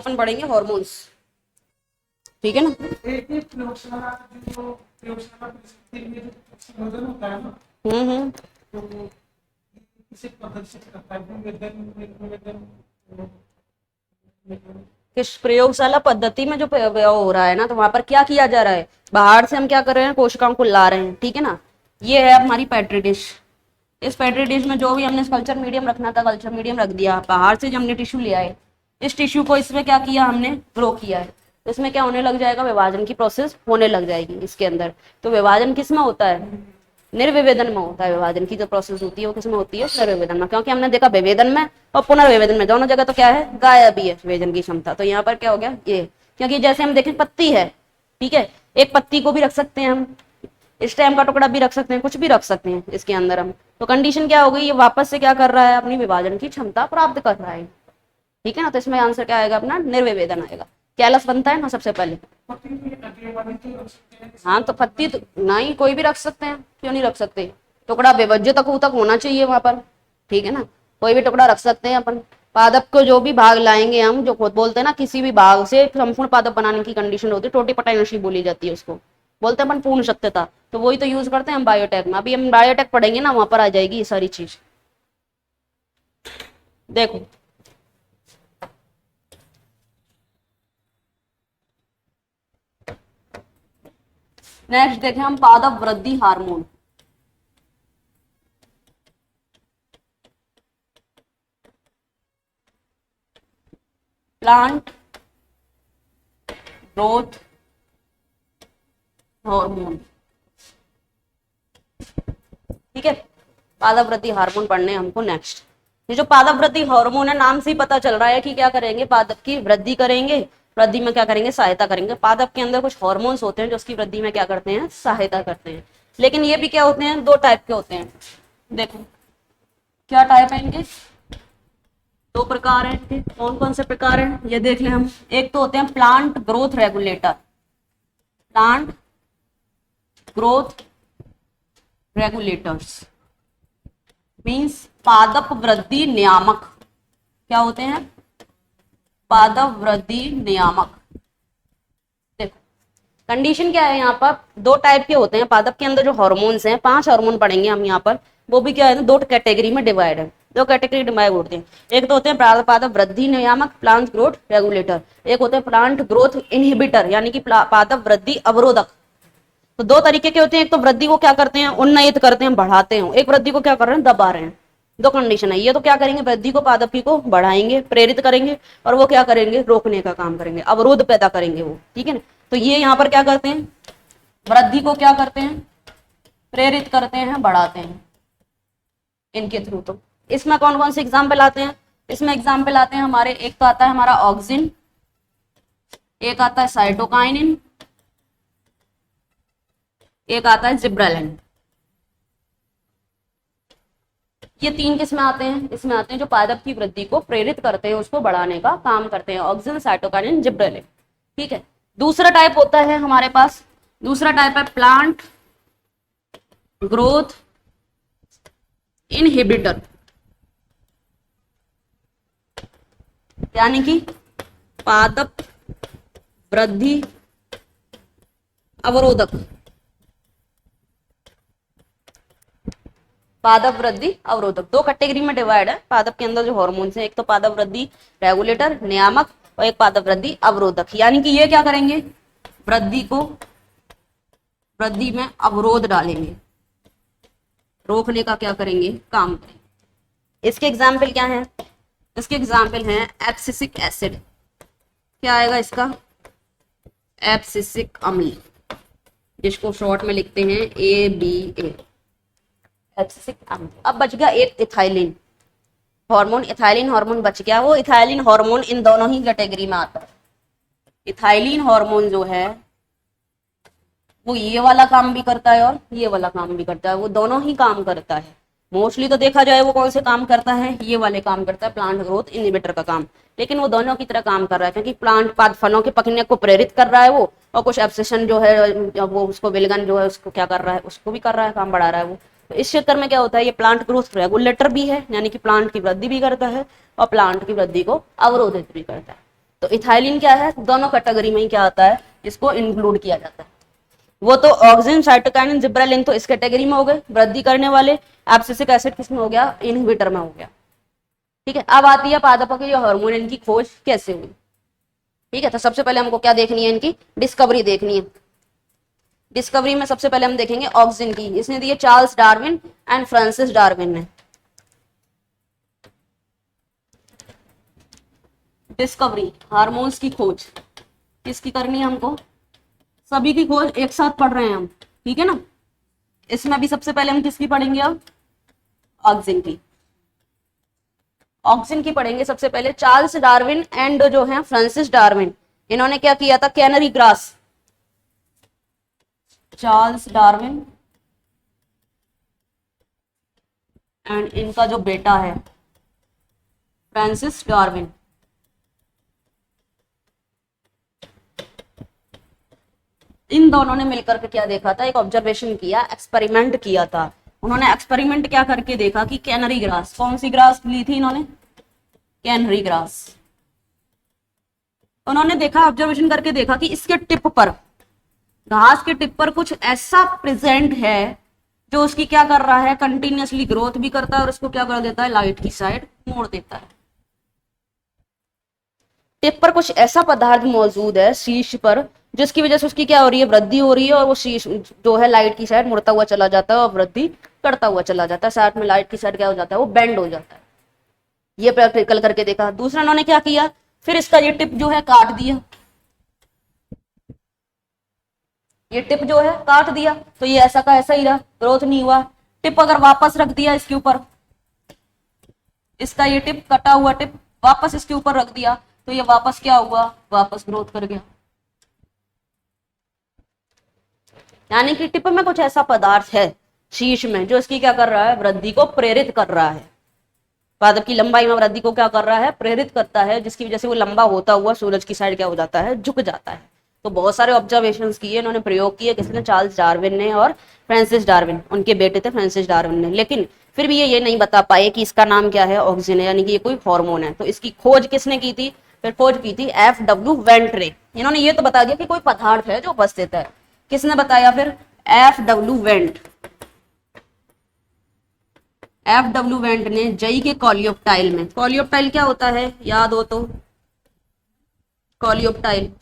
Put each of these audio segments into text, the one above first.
अपन पढ़ेंगे हॉर्मोन्स, ठीक है ना। हम्म। किस प्रयोगशाला पद्धति में जो हो रहा है ना, तो वहां पर क्या किया जा रहा है, बाहर से हम क्या कर रहे हैं, कोशिकाओं को ला रहे हैं, ठीक है ना। ये है हमारी पेट्री डिश। इस पेट्री डिश में जो भी हमने कल्चर मीडियम रखना था, कल्चर मीडियम रख दिया। बाहर से जो हमने टिश्यू लिया है, इस टिश्यू को इसमें क्या किया हमने, ग्रो किया है। तो इसमें क्या होने लग जाएगा, विभाजन की प्रोसेस होने लग जाएगी इसके अंदर। तो विभाजन किस में होता है, निर्विभेदन में होता है। विभाजन की जो प्रोसेस होती है वो किसमें होती है, निर्विभेदन में। क्योंकि हमने देखा विभेदन में और पुनर्विभेदन में दोनों जगह तो क्या है, गायब ही है विभेदन की क्षमता। तो यहाँ पर क्या हो गया ये, क्योंकि जैसे हम देखें पत्ती है, ठीक है, एक पत्ती को भी रख सकते हैं हम, स्टेम का टुकड़ा भी रख सकते हैं, कुछ भी रख सकते हैं इसके अंदर हम। तो कंडीशन क्या हो गई, ये वापस से क्या कर रहा है, अपनी विभाजन की क्षमता प्राप्त कर रहा है, ठीक है ना। तो इसमें आंसर क्या आएगा अपना, निर्विभेदन आएगा। कैलस बनता है ना सबसे पहले। हाँ तो पत्ती तो नहीं, कोई भी रख सकते हैं, क्यों नहीं रख सकते। टुकड़ा विभज्य तक होना चाहिए वहां पर, ठीक है ना। कोई भी टुकड़ा रख सकते हैं अपन। पादप को जो भी भाग लाएंगे हम, जो खुद बोलते हैं ना, किसी भी भाग से संपूर्ण पादप बनाने की कंडीशन होती है, टोटीपोटेंसी बोली जाती है उसको, बोलते हैं अपन पूर्ण सत्यता। तो वही तो यूज करते हैं हम बायोटेक में। अभी हम बायोटेक पढ़ेंगे ना, वहां पर आ जाएगी ये सारी चीज। देखो नेक्स्ट देखें हम, पादप वृद्धि हार्मोन। प्लांट ग्रोथ हार्मोन, ठीक है। पादप वृद्धि हार्मोन पढ़ने हमको नेक्स्ट। ये जो पादप वृद्धि हार्मोन है, नाम से ही पता चल रहा है कि क्या करेंगे, पादप की वृद्धि करेंगे। वृद्धि में क्या करेंगे, सहायता करेंगे। पादप के अंदर कुछ हार्मोन्स होते हैं जो उसकी वृद्धि में क्या करते हैं, सहायता करते हैं। लेकिन ये भी क्या होते हैं, दो टाइप के होते हैं। देखो क्या टाइप है इनके, दो प्रकार है इनके। कौन कौन से प्रकार है ये देख लें हम। एक तो होते हैं plant growth regulator, plant growth regulators means पादप वृद्धि नियामक। क्या होते हैं, पादप वृद्धि नियामक। देखो कंडीशन क्या है, यहाँ पर दो टाइप के होते हैं पादप के अंदर जो हार्मोन्स हैं। 5 हार्मोन पढ़ेंगे हम यहाँ पर, वो भी क्या है, दो कैटेगरी में डिवाइड है। दो कैटेगरी डिवाइड होते हैं। एक तो होते हैं पादप वृद्धि नियामक, प्लांट ग्रोथ रेगुलेटर। एक होते हैं प्लांट ग्रोथ इनहिबिटर, यानी कि पादप वृद्धि अवरोधक। तो दो तरीके के होते हैं। एक तो वृद्धि को क्या करते हैं, उन्नयित करते हैं, बढ़ाते हैं। एक वृद्धि को क्या कर रहे हैं, दबा रहे हैं। दो कंडीशन है। ये तो क्या करेंगे, वृद्धि को, पादप की को बढ़ाएंगे, प्रेरित करेंगे, और वो क्या करेंगे, रोकने का काम करेंगे, अवरोध पैदा करेंगे वो, ठीक है ना। तो ये यहाँ पर क्या करते हैं, वृद्धि को क्या करते हैं, प्रेरित करते हैं, बढ़ाते हैं इनके थ्रू। तो इसमें कौन कौन से एग्जाम्पल आते हैं, इसमें एग्जाम्पल आते हैं हमारे, एक तो आता है हमारा ऑक्सिन, एक आता है साइटोकाइनिन, एक आता है जिब्रेलिन। ये 3 किसमें आते हैं, इसमें आते हैं जो पादप की वृद्धि को प्रेरित करते हैं, उसको बढ़ाने का काम करते हैं, ऑक्सिन, साइटोकाइनिन, जिब्रेलिन, ठीक है। दूसरा टाइप होता है हमारे पास, दूसरा टाइप है प्लांट ग्रोथ इनहिबिटर, यानी कि पादप वृद्धि अवरोधक। पादप वृद्धि अवरोधक दो कैटेगरी में डिवाइड है पादप के अंदर जो हार्मोन्स हैं। एक तो पादप वृद्धि रेगुलेटर नियामक, और एक पादप वृद्धि अवरोधक। यानी कि ये क्या करेंगे, वृद्धि को, वृद्धि में अवरोध डालेंगे, रोकने का क्या करेंगे, काम करेंगे। इसके एग्जाम्पल क्या है, इसके एग्जाम्पल हैं एब्सिसिक एसिड। क्या आएगा इसका, एब्सिसिक अम्ल, जिसको शॉर्ट में लिखते हैं ABA, एब्सिसिक अम्ल। अब बच गया एक इथाइलिन हार्मोन, इथाइलिन हार्मोन बच गया। वो इथाइलिन हार्मोन इन दोनों ही कैटेगरी में आता है। इथाइलिन हार्मोन जो है वो ये वाला काम भी करता है और ये वाला काम भी करता है, वो दोनों ही काम करता है। मोस्टली तो देखा जाए वो कौन से काम करता है, ये वाले काम करता है, प्लांट ग्रोथ इनहिबिटर का काम। लेकिन वो दोनों की तरह काम कर रहा है, क्योंकि प्लांट पाद फलों के पकने को प्रेरित कर रहा है वो, और कुछ एब्सेशन जो है वो उसको विलगन जो है उसको क्या कर रहा है, उसको भी कर रहा है, काम बढ़ा रहा है वो। तो इस चक्कर में क्या होता है, ये प्लांट ग्रोथ रेगुलेटर भी है, यानी कि प्लांट की वृद्धि भी करता है, और प्लांट की वृद्धि को अवरोधित भी करता है। तो इथाइलिन क्या है, दोनों कैटेगरी में ही क्या आता है, इसको इंक्लूड किया जाता है। वो तो ऑक्सिन, साइटोकाइनिन, जिब्रेलिन तो इस कैटेगरी में हो गए, वृद्धि करने वाले। एब्सिसिक एसिड किसमें हो गया, इनहिबिटर में हो गया। ठीक है, अब आती है पादपों की हार्मोन, इनकी खोज कैसे हुई। ठीक है, तो सबसे पहले हमको क्या देखनी है, इनकी डिस्कवरी देखनी है। डिस्कवरी में सबसे पहले हम देखेंगे ऑक्सिन की, इसने दी है Charles Darwin and Francis Darwin ने। डिस्कवरी, हार्मोन्स की खोज किसकी करनी है हमको, सभी की खोज एक साथ पढ़ रहे हैं हम, ठीक है ना। इसमें भी सबसे पहले हम किसकी पढ़ेंगे, अब ऑक्सिन की। ऑक्सिन की पढ़ेंगे सबसे पहले। चार्ल्स डार्विन एंड जो है फ्रांसिस डार्विन, इन्होंने क्या किया था, canary grass, Charles Darwin and इनका जो बेटा है फ्रांसिस डार्विन, इन दोनों ने मिलकर के क्या देखा था, एक ऑब्जर्वेशन किया, एक्सपेरिमेंट किया था। उन्होंने एक्सपेरिमेंट क्या करके देखा कि कैनरी ग्रास, कौन सी ग्रास ली थी इन्होंने, कैनरी ग्रास। उन्होंने देखा, ऑब्जर्वेशन करके देखा कि इसके टिप पर, घास के टिप पर कुछ ऐसा प्रेजेंट है जो उसकी क्या कर रहा है, कंटिन्यूअसली ग्रोथ भी करता है और उसको क्या कर देता है, लाइट की साइड मोड़ देता है। टिप पर कुछ ऐसा पदार्थ मौजूद है शीर्ष पर, जिसकी वजह से उसकी क्या हो रही है, वृद्धि हो रही है, और वो शीर्ष जो है लाइट की साइड मुड़ता हुआ चला जाता है और वृद्धि करता हुआ चला जाता है। साथ में लाइट की साइड क्या हो जाता है, वो बेंड हो जाता है। ये प्रैक्टिकल करके देखा। दूसरा उन्होंने क्या किया, फिर इसका ये टिप जो है काट दिया, ये टिप जो है काट दिया, तो ये ऐसा का ऐसा ही रहा, ग्रोथ नहीं हुआ। टिप अगर वापस रख दिया इसके ऊपर, इसका ये टिप कटा हुआ टिप वापस इसके ऊपर रख दिया, तो ये वापस क्या हुआ, वापस ग्रोथ कर गया। यानी कि टिप में कुछ ऐसा पदार्थ है शीर्ष में जो इसकी क्या कर रहा है, वृद्धि को प्रेरित कर रहा है। पादप की लंबाई में वृद्धि को क्या कर रहा है, प्रेरित करता है, जिसकी वजह से वो लंबा होता हुआ सूरज की साइड क्या हो जाता है, झुक जाता है। तो बहुत सारे ऑब्जर्वेशंस किए इन्होंने, प्रयोग किए, किसने, चार्ल्स डार्विन ने और फ्रांसिस डार्विन, उनके बेटे थे फ्रांसिस डार्विन ने। लेकिन फिर भी ये नहीं बता पाए कि इसका नाम क्या है, ऑक्सिन है, यानी कि ये कोई हार्मोन है। तो इसकी खोज किसने की थी, फिर खोज की थी F.W. वेंट्रे। इन्होंने ये तो बता दिया कि कोई पदार्थ है जो उपस्थित है, किसने बताया फिर, F.W. वेंट। F.W. वेंट ने जई के कॉलियोप्टाइल में, कॉलियोप्टाइल क्या होता है, याद हो तो, कॉलियोप्टाइल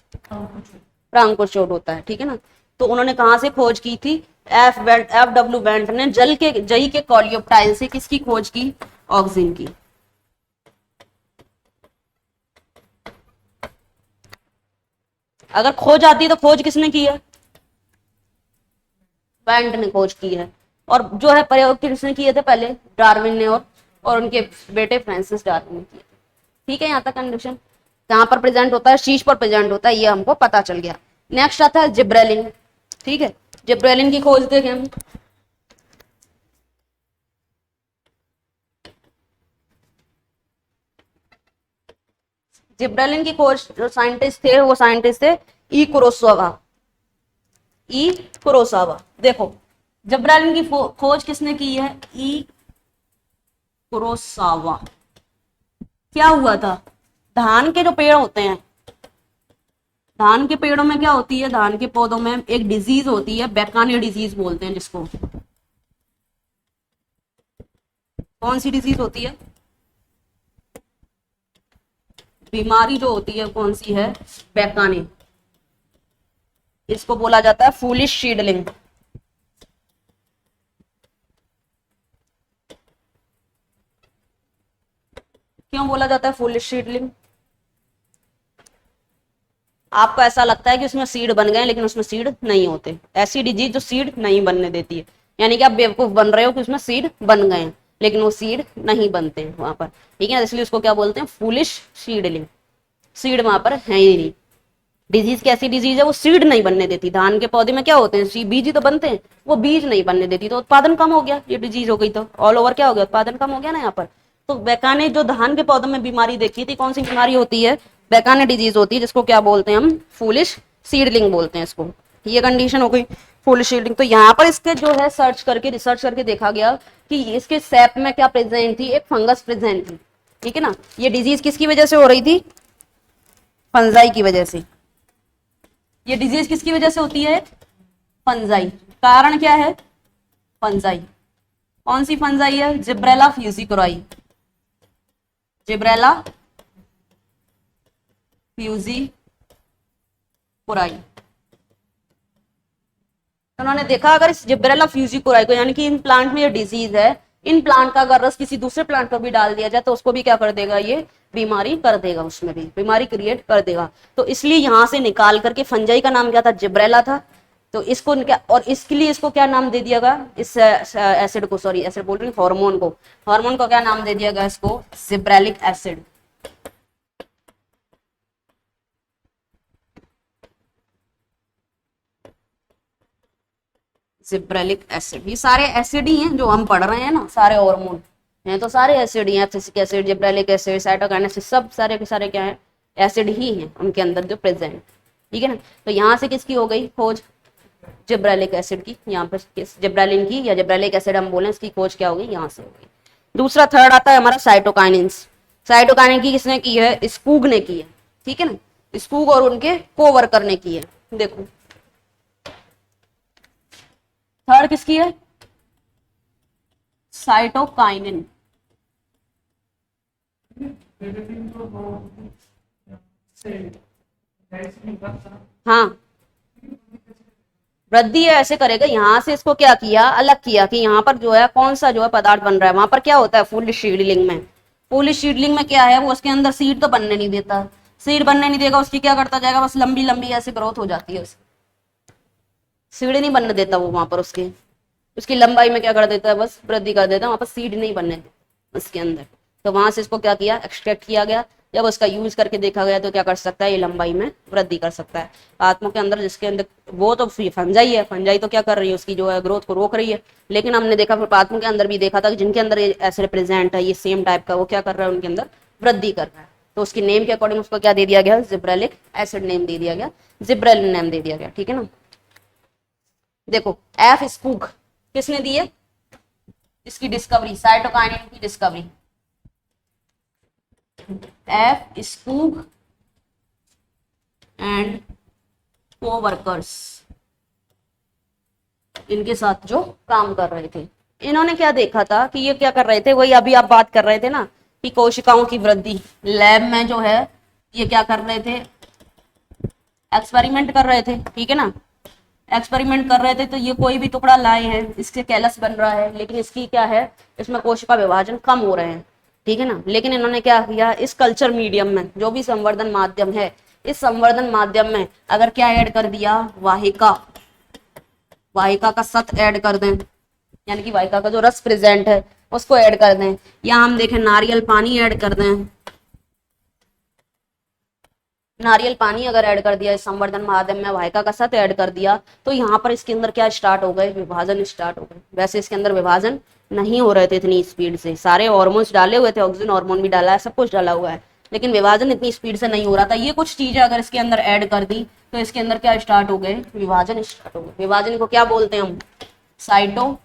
प्रांकोचोट होता है, ठीक है ना। तो उन्होंने कहां से खोज की थी, F.W. वेंट ने जई के कॉलियोप्टाइल से किसकी खोज की, ऑक्सिन की। अगर खोज आती तो खोज किसने की है, वेंट ने खोज की है। और जो है प्रयोग किसने किए थे, पहले डार्विन ने और उनके बेटे फ्रांसिस डार्विन ने किए। ठीक है, यहाँ तक कंडीशन। कहां पर प्रेजेंट होता है, शीश पर प्रेजेंट होता है, ये हमको पता चल गया। नेक्स्ट आता है जिब्रेलिन। ठीक है, जिब्रेलिन की खोज देखें हम। जिब्रेलिन की खोज जो साइंटिस्ट थे, वो साइंटिस्ट थे ई कुरोसावा। देखो, जिब्रेलिन की खोज किसने की है, ई कुरोसावा। क्या हुआ था, धान के जो पेड़ होते हैं, धान के पेड़ों में क्या होती है, धान के पौधों में एक डिजीज होती है, बेकाने डिजीज बोलते हैं जिसको। कौन सी डिजीज होती है, बीमारी जो होती है कौन सी है, बेकाने। इसको बोला जाता है फूलिश सीडलिंग। क्यों बोला जाता है फूलिश सीडलिंग, आपको ऐसा लगता है कि उसमें सीड बन गए, लेकिन उसमें सीड नहीं होते। ऐसी डिजीज जो सीड नहीं बनने देती है, यानी कि आप बेवकूफ बन रहे हो कि उसमें सीड बन गए हैं, लेकिन वो सीड नहीं बनते हैं वहां पर। ठीक है, इसलिए उसको क्या बोलते हैं, फूलिश सीडलिंग। सीड वहां पर है ही नहीं। डिजीज कैसी डिजीज है, वो सीड नहीं बनने देती। धान के पौधे में क्या होते हैं, बीज ही तो बनते हैं, वो बीज नहीं बनने देती, तो उत्पादन कम हो गया। ये डिजीज हो गई तो ऑल ओवर क्या हो गया, उत्पादन कम हो गया ना यहाँ पर। तो बेकाने जो धान के पौधों में बीमारी देखी थी, कौन सी बीमारी होती है, बेकाने डिजीज होती है, जिसको क्या बोलते हैं हम, फूलिश सीडलिंग बोलते हैं इसको। ये कंडीशन हो गई फूलिश सीडलिंग। तो यहाँ पर इसके जो है रिसर्च करके देखा गया कि इसके सैप में क्या प्रेजेंट थी, एक फंगस प्रेजेंट थी। ठीक है ना, ये डिजीज किसकी वजह से हो रही थी, फंजाई की वजह से। ये डिजीज किसकी वजह से होती है? फंजाई। कारण क्या है? फंजाई। कौन सी फंजाई है? जिब्रेला फ्यूजिकुराई। जिब्रेला फ्यूजिकुराई। उन्होंने देखा अगर इस जिब्रेला फ्यूजिकुराई को, यानी कि इन प्लांट में ये डिजीज है, इन प्लांट का अगर रस किसी दूसरे प्लांट पर भी डाल दिया जाए तो उसको भी क्या कर देगा? ये बीमारी कर देगा, उसमें भी बीमारी क्रिएट कर देगा। तो इसलिए यहां से निकाल करके, फंजाई का नाम क्या था? जिब्रेला था। तो इसको क्या, और इसके लिए इसको क्या नाम दे दिया गया? इस एसिड को, सॉरी एसिड बोल रही हूँ, हार्मोन को क्या नाम दे दिया गया? इसको जिब्रेलिक एसिड। Gibberellic acid. ये सारे एसिड ही हैं जो हम पढ़ रहे हैं ना, सारे हार्मोन हैं तो सारे एसिड ही हैं। Abscisic acid, gibberellic acid, cytokinesis, सब सारे के सारे क्या है? एसिड ही हैं उनके अंदर जो प्रेजेंट। ठीक है ना। तो यहाँ से किसकी हो गई खोज? जिब्रेलिक एसिड की। यहाँ पर जिब्रेलिन की या जिब्रेलिक एसिड हम बोले, इसकी खोज क्या हो गई? यहाँ से हो गई। दूसरा, थर्ड आता है हमारा साइटोकाइनिन्स। साइटोकाइनिन की किसने की है? स्कूग ने की है। ठीक है ना। स्कूग और उनके कोवर्कर ने की है। देखो थर्ड किसकी है? साइटोकाइनिन। हाँ, वृद्धि है ऐसे करेगा। यहां से इसको क्या किया? अलग किया कि यहाँ पर जो है कौन सा जो है पदार्थ बन रहा है। वहां पर क्या होता है? फुल सीडलिंग में। फुल सीडलिंग में क्या है? वो उसके अंदर सीड तो बनने नहीं देता। सीड बनने नहीं देगा, उसकी क्या करता जाएगा? बस लंबी लंबी ऐसे ग्रोथ हो जाती है उसकी। सीड नहीं बनने देता वो वहां पर। उसकी लंबाई में क्या कर देता है? बस वृद्धि कर देता है, वहां पर सीड नहीं बनने देता उसके अंदर। तो वहां से इसको क्या किया? एक्सट्रैक्ट किया गया। जब उसका यूज करके देखा गया तो क्या कर सकता है? ये लंबाई में वृद्धि कर सकता है। आत्मों के अंदर जिसके अंदर वो तो फंजाई है, फंजाई तो क्या कर रही है? उसकी जो है ग्रोथ को रोक रही है। लेकिन हमने देखा फिर आत्मों के अंदर भी देखा था कि जिनके अंदर ऐसे प्रेजेंट है ये सेम टाइप का, वो क्या कर रहा है? उनके अंदर वृद्धि कर रहा है। तो उसकी नेम के अकॉर्डिंग उसको क्या दे दिया गया? जिब्रेलिक एसिड नेम दे दिया गया, जिब्रेलिन नेम दे दिया गया। ठीक है ना। देखो एफ स्कूग किसने दी है? इसकी डिस्कवरी, साइटोकाइनिन की discovery. F Skoog and coworkers, इनके साथ जो काम कर रहे थे, इन्होंने क्या देखा था कि ये क्या कर रहे थे? वही अभी आप बात कर रहे थे ना कि कोशिकाओं की वृद्धि। लैब में जो है ये क्या कर रहे थे? एक्सपेरिमेंट कर रहे थे। ठीक है ना। एक्सपेरिमेंट कर रहे थे तो ये कोई भी टुकड़ा लाए हैं, इससे कैलस बन रहा है, लेकिन इसकी क्या है? इसमें कोशिका विभाजन कम हो रहे हैं। ठीक है ना। लेकिन इन्होंने क्या किया? इस कल्चर मीडियम में जो भी संवर्धन माध्यम है, इस संवर्धन माध्यम में अगर क्या ऐड कर दिया? वाहिका। वाहिका का सत ऐड कर दें, यानी कि वाहिका का जो रस प्रेजेंट है उसको ऐड कर दें, या हम देखें नारियल पानी ऐड कर दें। नारियल पानी अगर ऐड कर दिया इस संवर्धन माध्यम में, वाहिका का सत ऐड कर दिया, तो यहाँ पर इसके अंदर क्या स्टार्ट हो गए? विभाजन स्टार्ट हो गए। वैसे इसके अंदर विभाजन नहीं हो रहे थे इतनी स्पीड से। सारे हार्मोन्स डाले हुए थे, ऑक्सीजन हार्मोन भी डाला है, सब कुछ डाला हुआ है, लेकिन विभाजन इतनी स्पीड से नहीं हो रहा था। ये कुछ चीजें अगर इसके अंदर ऐड कर दी तो इसके अंदर क्या स्टार्ट हो गए? विभाजन स्टार्ट हो गए। विभाजन को क्या बोलते हैं हम? साइटोकाइनेसिस।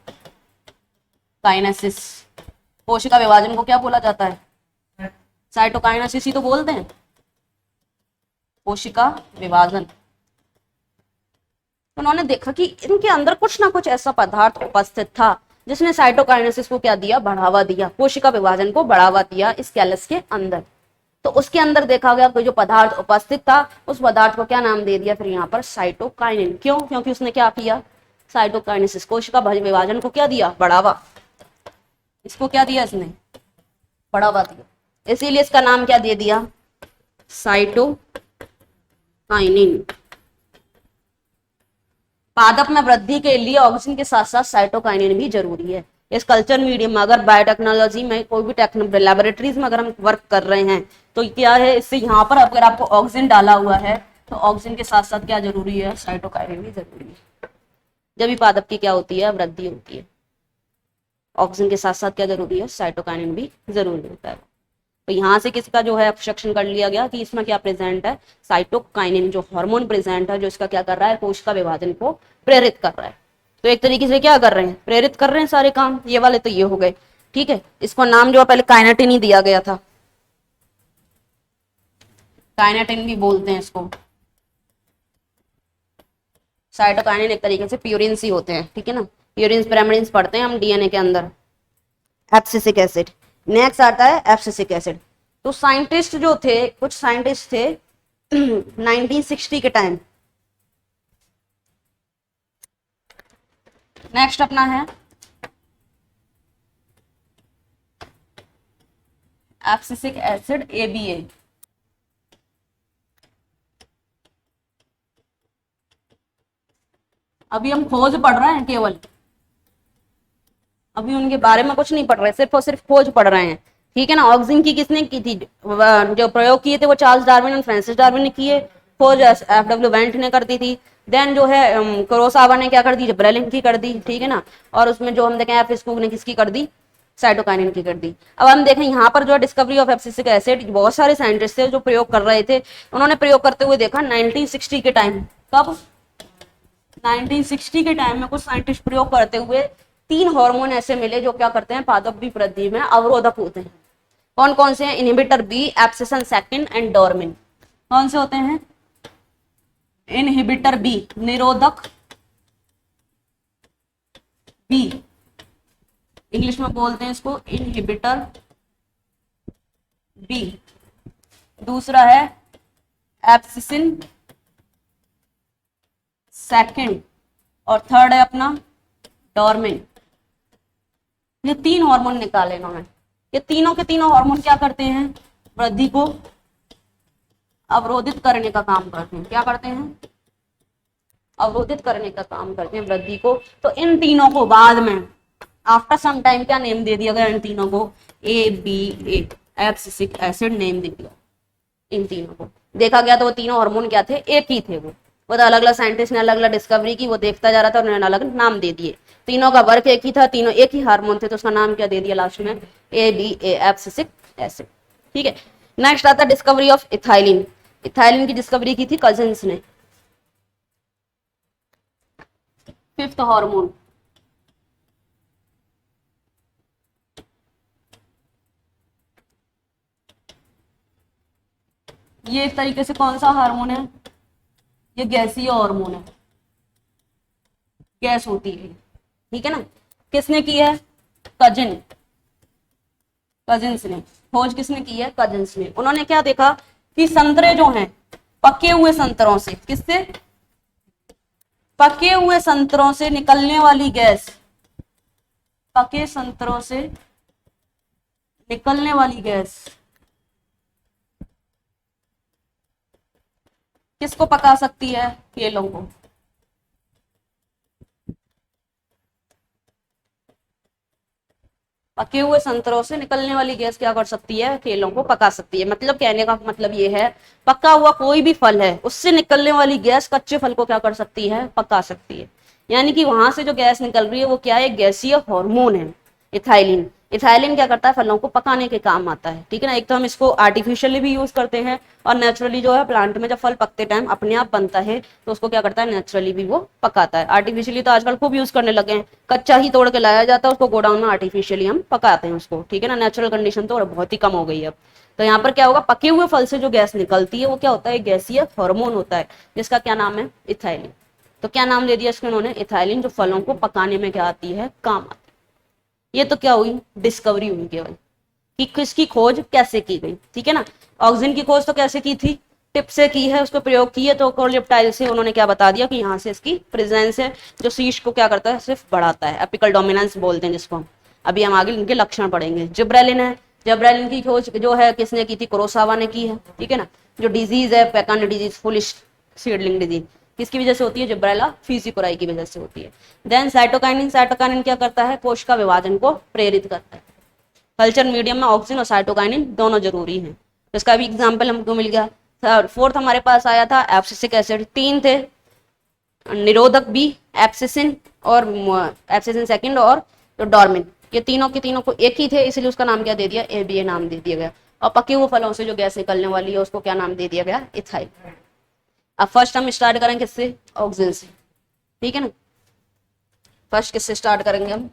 कोशिका विभाजन को क्या बोला जाता है? साइटोकाइनेसिस ही तो बोलते हैं, कोशिका विभाजन। उन्होंने देखा कि इनके अंदर कुछ ना कुछ ऐसा पदार्थ उपस्थित था जिसने साइटोकाइनेसिस को क्या दिया? बढ़ावा दिया, कोशिका विभाजन को बढ़ावा दिया इस कैलस के अंदर। तो उसके अंदर देखा गया कि जो पदार्थ उपस्थित था उस पदार्थ को क्या नाम दे दिया? फिर यहाँ पर साइटोकाइनिन। क्यों? क्योंकि उसने क्या किया? साइटोकाइनेसिस, कोशिका विभाजन को क्या दिया? बढ़ावा। इसको क्या दिया? इसने बढ़ावा दिया, इसीलिए इसका नाम क्या दे दिया? साइटोकाइनिन। पादप में वृद्धि के लिए ऑक्सीजन के साथ साथ साइटोकाइनिन भी जरूरी है। इस कल्चर मीडियम में अगर बायोटेक्नोलॉजी में कोई भी लैबोरेटरीज में अगर हम वर्क कर रहे हैं तो क्या है? इससे यहाँ पर अगर आपको ऑक्सीजन डाला हुआ है तो ऑक्सीजन के साथ साथ क्या जरूरी है? साइटोकाइनिन भी जरूरी है। जब भी पादप की क्या होती है? वृद्धि होती है। ऑक्सीजन के साथ साथ क्या जरूरी है? साइटोकाइनिन भी जरूरी होता है। तो यहाँ से किसका जो है ऑब्जेक्शन कर लिया गया कि इसमें क्या प्रेजेंट है? साइटोकाइनिन, जो हार्मोन प्रेजेंट है, जो इसका क्या कर रहा है? कोशिका विभाजन को प्रेरित कर रहा है। तो एक तरीके से क्या कर रहे हैं? प्रेरित कर रहे हैं सारे काम। ये वाले तो ये हो गए। ठीक है। इसको नाम जो पहले काइनेटिन ही दिया गया था। काइनेटिन भी बोलते हैं इसको। साइटोकाइनिन एक तरीके से प्यूरिन्स ही होते हैं, ठीक है ना, प्यूरिन्स पिरामिडिन्स पढ़ते हैं हम डीएनए के अंदर। एब्सिसिक एसिड, नेक्स्ट आता है एब्सिसिक एसिड। तो साइंटिस्ट जो थे, कुछ साइंटिस्ट थे 1960 के टाइम। नेक्स्ट अपना है एब्सिसिक एसिड ABA। अभी हम खोज पढ़ रहे हैं केवल, अभी उनके बारे में कुछ नहीं पढ़ रहे, सिर्फ और सिर्फ खोज पढ़ रहे हैं, ठीक है ना। ऑक्सीजन की किसने की थी, जो प्रयोग किए थे वो चार्ल्स डार्विन और फ्रांसिस डार्विन ने किए। खोज FW वेंट ने कर दी थी। देन जो है कुरोसावा ने क्या कर दी, जिब्रेलिन की कर दी, ठीक है ना। और उसमें जो हम देखें एफ स्कूक ने किसकी कर दी, साइटोकाइनिन की कर दी। अब हम देखें यहाँ पर जो डिस्कवरी ऑफ एब्सिसिक एसिड, बहुत सारे साइंटिस्ट थे जो प्रयोग कर रहे थे, उन्होंने प्रयोग करते हुए देखा 1960 के टाइम। कब, 1960 के टाइम में कुछ साइंटिस्ट प्रयोग करते हुए 3 हार्मोन ऐसे मिले जो क्या करते हैं, पादप भी वृद्धि में अवरोधक होते हैं। कौन कौन से हैं, inhibitor B, abscission second and डोर्मिन। कौन से होते हैं, इनहिबिटर बी निरोधक बी, इंग्लिश में बोलते हैं इसको इनहिबिटर बी। दूसरा है एब्सिसिन सेकंड, और थर्ड है अपना डोर्मिन। ये 3 हार्मोन निकाले इन्होंने। ये तीनों के तीनों हार्मोन क्या करते हैं, वृद्धि को अवरोधित करने का काम करते हैं। क्या करते हैं, अवरोधित करने का काम करते हैं वृद्धि को। तो इन तीनों को बाद में आफ्टर सम टाइम क्या नेम दे दिया गया, इन तीनों को ABA, एब्सिसिक एसिड नेम दे दिया। इन तीनों को देखा गया तो वो तीनों हार्मोन क्या थे, एक ही थे। वो तो अलग अलग साइंटिस्ट ने अलग अलग डिस्कवरी की, वो देखता जा रहा था, उन्होंने अलग नाम दे दिए। तीनों का वर्क एक ही था, तीनों एक ही हार्मोन थे, तो उसका नाम क्या दे दिया लास्ट में, ABA, एब्सिसिक एसिड, ठीक है। नेक्स्ट आता है डिस्कवरी ऑफ इथाइलिन। इथाइलिन की डिस्कवरी की थी कजिन्स ने। 5th हार्मोन, ये एक तरीके से कौन सा हार्मोन है, ये गैसीय हार्मोन है, गैस होती है, ठीक है ना। किसने की है, कजिन्स ने। खोज किसने की है, कजिन्स ने। उन्होंने क्या देखा कि संतरे जो हैं, पके हुए संतरों से, किससे, पके हुए संतरों से निकलने वाली गैस, पके संतरों से निकलने वाली गैस किसको पका सकती है, केलों को। पके हुए संतरों से निकलने वाली गैस क्या कर सकती है, केलों को पका सकती है। मतलब कहने का मतलब ये है, पका हुआ कोई भी फल है उससे निकलने वाली गैस कच्चे फल को क्या कर सकती है, पका सकती है। यानी कि वहां से जो गैस निकल रही है वो क्या है, गैसीय हार्मोन है इथाइलिन। इथाइलिन क्या करता है, फलों को पकाने के काम आता है, ठीक है ना। एक तो हम इसको आर्टिफिशियली भी यूज करते हैं, और नेचुरली जो है प्लांट में जब फल पकते टाइम अपने आप बनता है तो उसको क्या करता है, नेचुरली भी वो पकाता है। आर्टिफिशियली तो आजकल खूब यूज करने लगे हैं, कच्चा ही तोड़ के लाया जाता है, उसको गोडाउन में आर्टिफिशियली हम पकाते हैं उसको, ठीक है ना। नेचुरल कंडीशन तो बहुत ही कम हो गई है अब। तो यहाँ पर क्या होगा, पके हुए फल से जो गैस निकलती है वो क्या होता है, गैसीय हार्मोन होता है, जिसका क्या नाम है, इथाइलिन। तो क्या नाम दे दिया इसको इन्होंने, इथाइलिन, जो फलों को पकाने में क्या आती है, काम आती है। ये तो क्या हुई, डिस्कवरी हुई केवल, कि किसकी खोज कैसे की गई, ठीक है ना। ऑक्सीजन की खोज तो कैसे की थी, टिप से की है, उसको प्रयोग की है, तो कोलेप्टाइल से उन्होंने क्या बता दिया कि यहाँ से इसकी प्रेजेंस है, जो शीश को क्या करता है, सिर्फ बढ़ाता है, एपिकल डोमिनेंस बोलते हैं जिसको हम। अभी हम आगे इनके लक्षण पढ़ेंगे। जिब्रेलिन है, जिब्रेलिन की खोज जो है किसने की थी, कुरोसावा ने की है, ठीक है ना। जो डिजीज है pecan disease, foolish seedling disease, किसकी वजह से होती है, जिब्रेला फिजिकोराई की वजह से होती है। देन साइटोकाइनिन, साइटोकाइनिन क्या करता है, कोश का विभाजन को प्रेरित करता है। कल्चर मीडियम में ऑक्सीजन और साइटोकाइनिन दोनों जरूरी हैं, तो इसका भी एग्जांपल हमको मिल गया। 4th हमारे पास आया था एब्सिसिक एसिड। 3 थे, निरोधक बी, एब्सिसिन और एब्सिसिन सेकंड और डोर्मिन। ये तीनों के तीनों को एक ही थे, इसलिए उसका नाम क्या दे दिया, ABA नाम दे दिया गया। और पके हुए फलों से जो गैस निकलने वाली है उसको क्या नाम दे दिया गया, इथाइल। अब फर्स्ट हम स्टार्ट करेंगे किससे, ऑक्सीजन से, ठीक है ना। फर्स्ट किससे स्टार्ट करेंगे हम,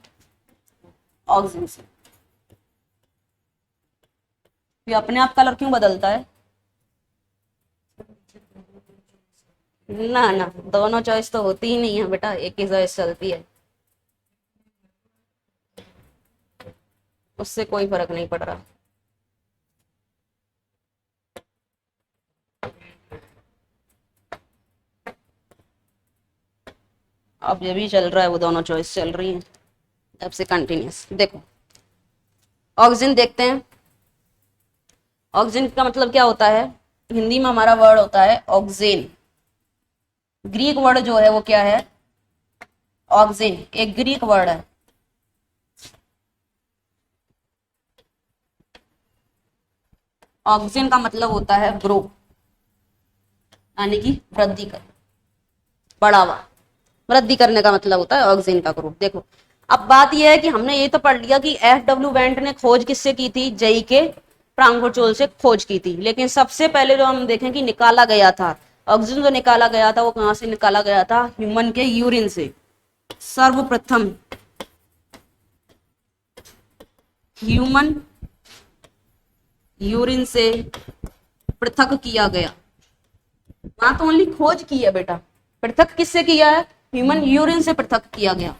ऑक्सीजन से। ये अपने आप कलर क्यों बदलता है, ना ना, दोनों चॉइस तो होती ही नहीं है बेटा, एक ही चॉइस चलती है, उससे कोई फर्क नहीं पड़ रहा। अब ये भी चल रहा है, वो दोनों चॉइस चल रही हैं, अब से कंटिन्यूस। देखो ऑक्सीजन देखते हैं। ऑक्सीजन का मतलब क्या होता है, हिंदी में हमारा वर्ड होता है ऑक्सेन। ग्रीक वर्ड जो है वो क्या है, ऑक्सेन, एक ग्रीक वर्ड है। ऑक्सीजन का मतलब होता है ग्रो, यानी कि वृद्धि कर, बढ़ावा, वृद्धि करने का मतलब होता है ऑक्सीजन का ग्रो। देखो अब बात यह है कि हमने ये तो पढ़ लिया कि FW वेंट ने खोज किससे की थी, जेई के प्रांगोचोल से खोज की थी, लेकिन सबसे पहले जो हम देखें कि निकाला गया था ऑक्सीजन, जो निकाला गया था वो कहां से निकाला गया था, ह्यूमन के यूरिन से। सर्वप्रथम ह्यूमन यूरिन से पृथक किया गया, वहां तो ओनली खोज की है बेटा, पृथक किससे किया है, ह्यूमन यूरिन से पृथक किया गया।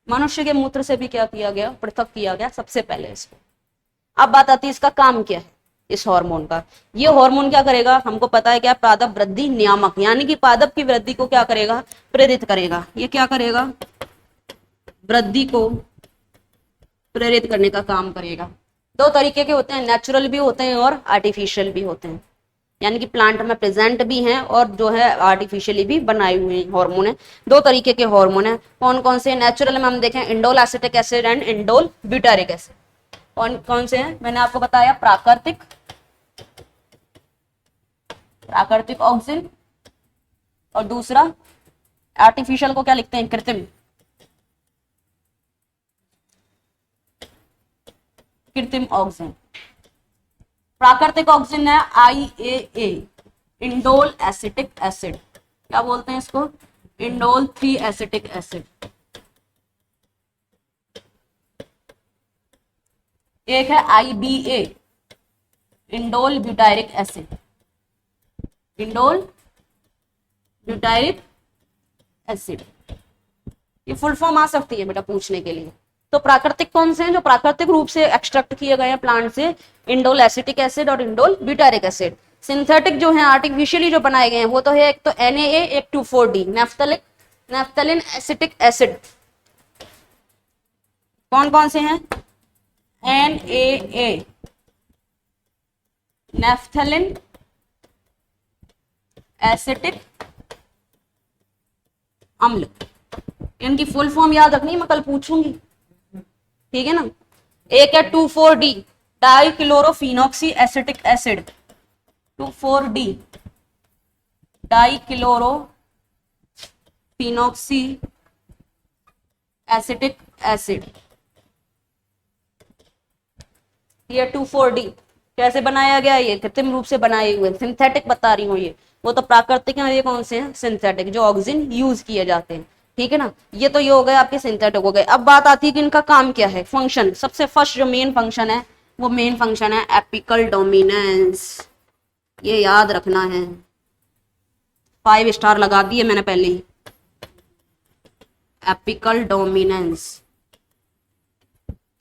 मनुष्य के मूत्र से भी क्या किया गया, पृथक किया गया सबसे पहले इसको। अब बात आती है इसका काम क्या है, इस हार्मोन का। ये हार्मोन क्या करेगा, हमको पता है क्या, पादप वृद्धि नियामक, यानी कि पादप की वृद्धि को क्या करेगा, प्रेरित करेगा। ये क्या करेगा, वृद्धि को प्रेरित करने का काम करेगा। दो तरीके के होते हैं, नेचुरल भी होते हैं और आर्टिफिशियल भी होते हैं, यानी कि प्लांट में प्रेजेंट भी हैं और जो है आर्टिफिशियली भी बनाए हुए हार्मोन है। दो तरीके के हार्मोन है, कौन कौन से, नेचुरल में हम देखें indole acetic acid and indole butyric acid. कौन कौन से हैं, मैंने आपको बताया प्राकृतिक, प्राकृतिक ऑक्सीजन, और दूसरा आर्टिफिशियल को क्या लिखते हैं, कृत्रिम, कृत्रिम ऑक्सीजन। प्राकृतिक ऑक्सीजन है IAA, इंडोल एसिटिक एसिड, क्या बोलते हैं इसको, इंडोल 3 एसिटिक एसिड। एक है IBA, indole butyric acid, indole butyric acid. ये फुल फॉर्म आ सकती है बेटा पूछने के लिए। तो प्राकृतिक कौन से हैं, जो प्राकृतिक रूप से एक्सट्रैक्ट किए गए हैं प्लांट से, इंडोल एसिटिक एसिड और इंडोल ब्यूटारिक एसिड। सिंथेटिक जो है आर्टिफिशियली जो बनाए गए हैं वो तो है एक तो NaA, एक 2,4-D, नेफ्थलिन एसिटिक एसिड। कौन कौन से हैं, NaA, नेफ्थलिन एसिटिक अम्ल। इनकी फुल फॉर्म याद रखनी, मैं कल पूछूंगी, ठीक है ना। एक है 2,4-D, dichlorophenoxy acetic acid, 2,4-D dichlorophenoxy acetic acid. ये 2,4-D कैसे बनाया गया, ये कृत्रिम रूप से बनाए हुए, सिंथेटिक बता रही हूँ ये, वो तो प्राकृतिक है, ये कौन से हैं, सिंथेटिक, जो ऑक्सीजन यूज किए जाते हैं, ठीक है ना। ये तो ये हो गए आपके सिंथेटिक हो गए। अब बात आती है कि इनका काम क्या है, फंक्शन। सबसे फर्स्ट जो मेन फंक्शन है वो मेन फंक्शन है एपिकल डोमिनेंस, ये याद रखना है, 5 स्टार लगा दिए मैंने पहले ही। एपिकल डोमिनेंस,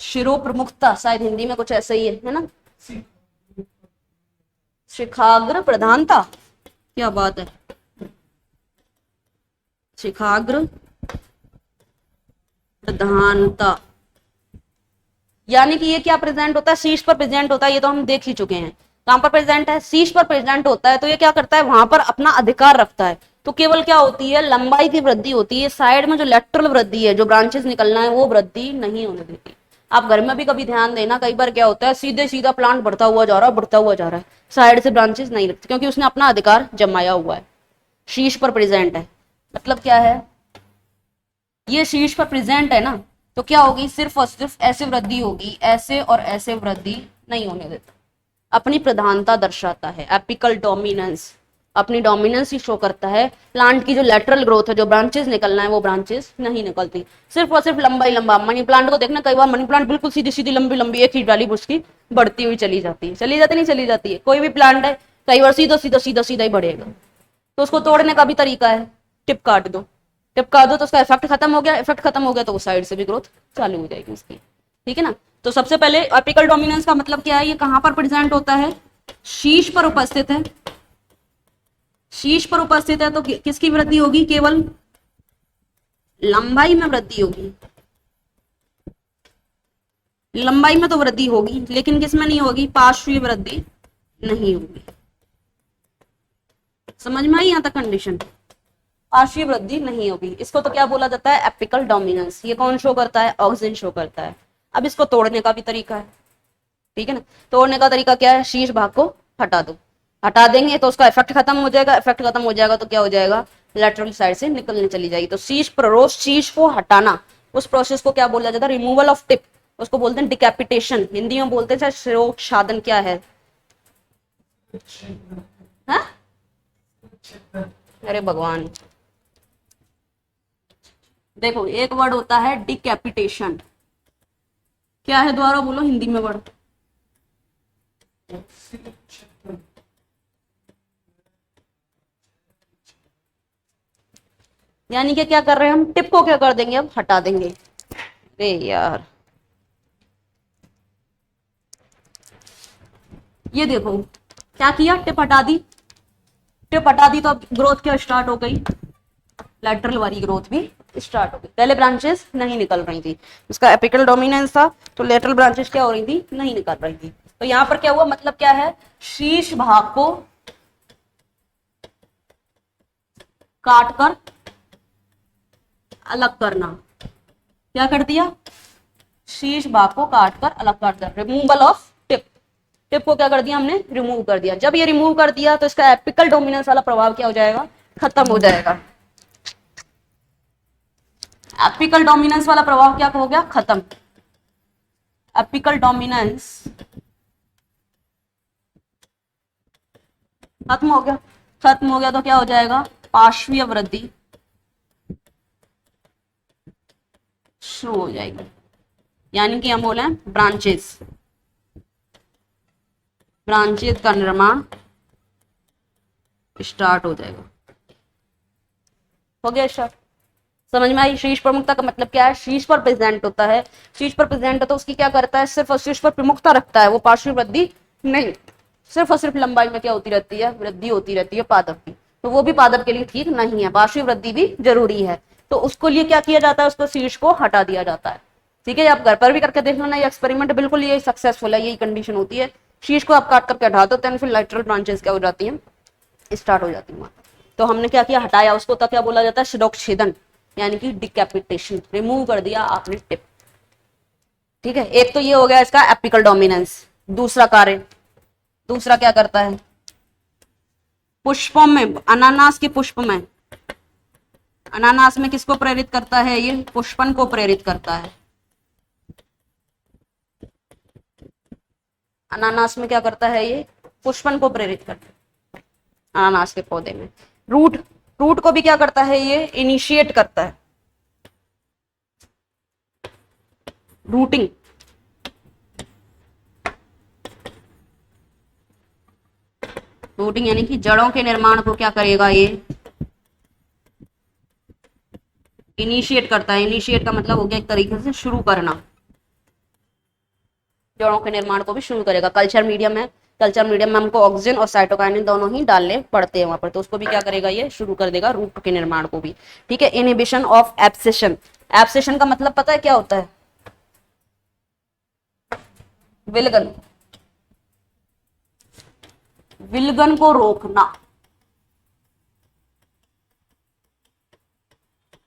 शिरो प्रमुखता, शायद हिंदी में कुछ ऐसा ही है ना, शिखाग्र प्रधानता, क्या बात है, शिखाग्र प्रधानता, यानी कि ये क्या प्रेजेंट होता है, शीर्ष पर प्रेजेंट होता है, ये तो हम देख ही चुके हैं। कहां पर प्रेजेंट है, शीर्ष पर प्रेजेंट होता है, तो ये क्या करता है, वहां पर अपना अधिकार रखता है। तो केवल क्या होती है, लंबाई की वृद्धि होती है, साइड में जो लेटरल वृद्धि है, जो ब्रांचेस निकलना है, वो वृद्धि नहीं होने देती। आप घर में भी कभी ध्यान देना, कई बार क्या होता है, सीधे सीधा प्लांट बढ़ता हुआ जा रहा है, बढ़ता हुआ जा रहा है, साइड से ब्रांचेस नहीं लगती, क्योंकि उसने अपना अधिकार जमाया हुआ है, शीर्ष पर प्रेजेंट है। मतलब क्या है, ये शीर्ष पर प्रेजेंट है ना, तो क्या होगी, सिर्फ और सिर्फ ऐसे वृद्धि होगी, ऐसे और ऐसे वृद्धि नहीं होने देता, अपनी प्रधानता दर्शाता है। एपिकल डोमिनेंस अपनी डोमिनेंस ही शो करता है। प्लांट की जो लेटरल ग्रोथ है, जो ब्रांचेस निकलना है, वो ब्रांचेस नहीं निकलती, सिर्फ और सिर्फ लंबा ही लंबा। मनी प्लांट को देखना, कई बार मनी प्लांट बिल्कुल सीधी सीधी लंबी लंबी एक ही डाली उसकी बढ़ती हुई चली जाती है, चली जाती नहीं चली जाती है। कोई भी प्लांट है, कई बार सीधा सीधा सीधा सीधा ही बढ़ेगा। तो उसको तोड़ने का भी तरीका है, टिप काट दो, टिप काट दो तो उसका इफेक्ट खत्म हो गया, इफेक्ट खत्म हो गया तो उस साइड से भी ग्रोथ चालू हो जाएगी उसकी, ठीक है ना। तो सबसे पहले एपिकल डोमिनेंस का मतलब क्या है, ये कहां पर प्रेजेंट होता है, शीश पर उपस्थित है। शीश पर उपस्थित है तो किसकी वृद्धि होगी, केवल लंबाई में वृद्धि होगी, लंबाई में तो वृद्धि होगी लेकिन किसमें नहीं होगी, पार्श्वीय वृद्धि नहीं होगी। समझ में आई यहां तक कंडीशन, पार्श्वीय वृद्धि नहीं होगी। इसको तो क्या बोला जाता है, एपिकल डोमिनेंस। ये कौन शो करता है, ऑक्सिन शो करता है। अब इसको तोड़ने का भी तरीका है, ठीक है ना। तोड़ने का तरीका क्या है, शीर्ष भाग को हटा दो, हटा देंगे तो उसका इफेक्ट खत्म हो जाएगा, इफेक्ट खत्म हो जाएगा तो क्या हो जाएगा, लेटरल साइड से निकलने चली जाएगी। तो शीश प्ररोष, शीश को हटाना, उस प्रोसेस को क्या बोला जाता है, रिमूवल ऑफ टिप, उसको बोलते हैं डिकैपिटेशन, हिंदी में बोलते हैं शिरोक्षादन। क्या है, हा? अरे भगवान, देखो एक वर्ड होता है डिकैपिटेशन, क्या है दोबारा बोलो हिंदी में वर्ड, यानी कि क्या कर रहे हैं हम, टिप को क्या कर देंगे, अब हटा देंगे। अरे यार, ये देखो क्या किया, टिप हटा दी, टिप हटा दी तो अब ग्रोथ क्या स्टार्ट हो गई, लैटरल वाली ग्रोथ भी स्टार्ट हो गई। पहले ब्रांचेस नहीं निकल रही थी, उसका एपिकल डोमिनेंस था तो लेटरल ब्रांचेस क्या हो रही थी, नहीं निकल रही थी। तो यहां पर क्या हुआ, मतलब क्या है, शीर्ष भाग को काट कर अलग करना, क्या कर दिया, शीर्ष भाग को काट कर अलग कर दिया, रिमूवल ऑफ टिप, टिप को क्या कर दिया हमने, रिमूव कर दिया। जब ये रिमूव कर दिया तो इसका एपिकल डोमिनेंस वाला प्रभाव क्या हो जाएगा, खत्म हो जाएगा। एपिकल डोमिनेंस वाला प्रभाव क्या हो गया, खत्म। एपिकल डोमिनेंस खत्म हो गया, खत्म हो गया तो क्या हो जाएगा, पार्श्वीय वृद्धि शुरू हो जाएगी, यानी कि हम बोले ब्रांचेस, ब्रांचेस का निर्माण स्टार्ट हो जाएगा। हो गया स्टार्ट, समझ में आई। शीर्ष प्रमुखता का मतलब क्या है, शीर्ष पर प्रेजेंट होता है, शीर्ष पर प्रेजेंट है तो उसकी क्या करता है, सिर्फ और शीर्ष पर प्रमुखता रखता है, वो पार्श्व वृद्धि नहीं, सिर्फ और सिर्फ लंबाई में क्या होती रहती है, वृद्धि होती रहती है पादप की। तो वो भी पादप के लिए ठीक नहीं है, पार्श्व वृद्धि भी जरूरी है। तो उसको लिए क्या किया जाता है, उसको शीर्ष को हटा दिया जाता है, ठीक है। आप घर पर भी करके देख लो ना, ये एक्सपेरिमेंट बिल्कुल ये सक्सेसफुल है, यही कंडीशन होती है। शीर्ष को आप काट करके हटा दो तो फिर लैटरल ब्रांचेस क्या हो जाती है, स्टार्ट हो जाती है। तो हमने क्या किया, हटाया उसको, तो क्या बोला जाता है, शिरोच्छेदन, यानी कि डिकैपिटेशन, रिमूव कर दिया आपने टिप, ठीक है। एक तो ये हो गया इसका एपिकल डोमिनेंस। दूसरा कार्य, दूसरा क्या करता है, पुष्पों में, अनानास के पुष्प में, अनानास में किसको प्रेरित करता है, ये पुष्पन को प्रेरित करता है। अनानास में क्या करता है, ये पुष्पन को प्रेरित करता है, अनानास के पौधे में। रूट, रूट को भी क्या करता है, ये इनिशिएट करता है, रूटिंग, रूटिंग यानी कि जड़ों के निर्माण को क्या करेगा, ये इनिशिएट करता है। इनिशिएट का मतलब हो गया एक तरीके से शुरू करना, जड़ों के निर्माण को भी शुरू करेगा। कल्चर मीडियम है, कल्चर मीडियम में हमको ऑक्सीजन और साइटोकाइनिन दोनों ही डालने पड़ते हैं वहां पर, तो उसको भी क्या करेगा, ये शुरू कर देगा रूट के निर्माण को भी, ठीक है। इनहिबिशन ऑफ एब्सेशन, एब्सेशन का मतलब पता है क्या होता है, विलगन, विलगन को रोकना।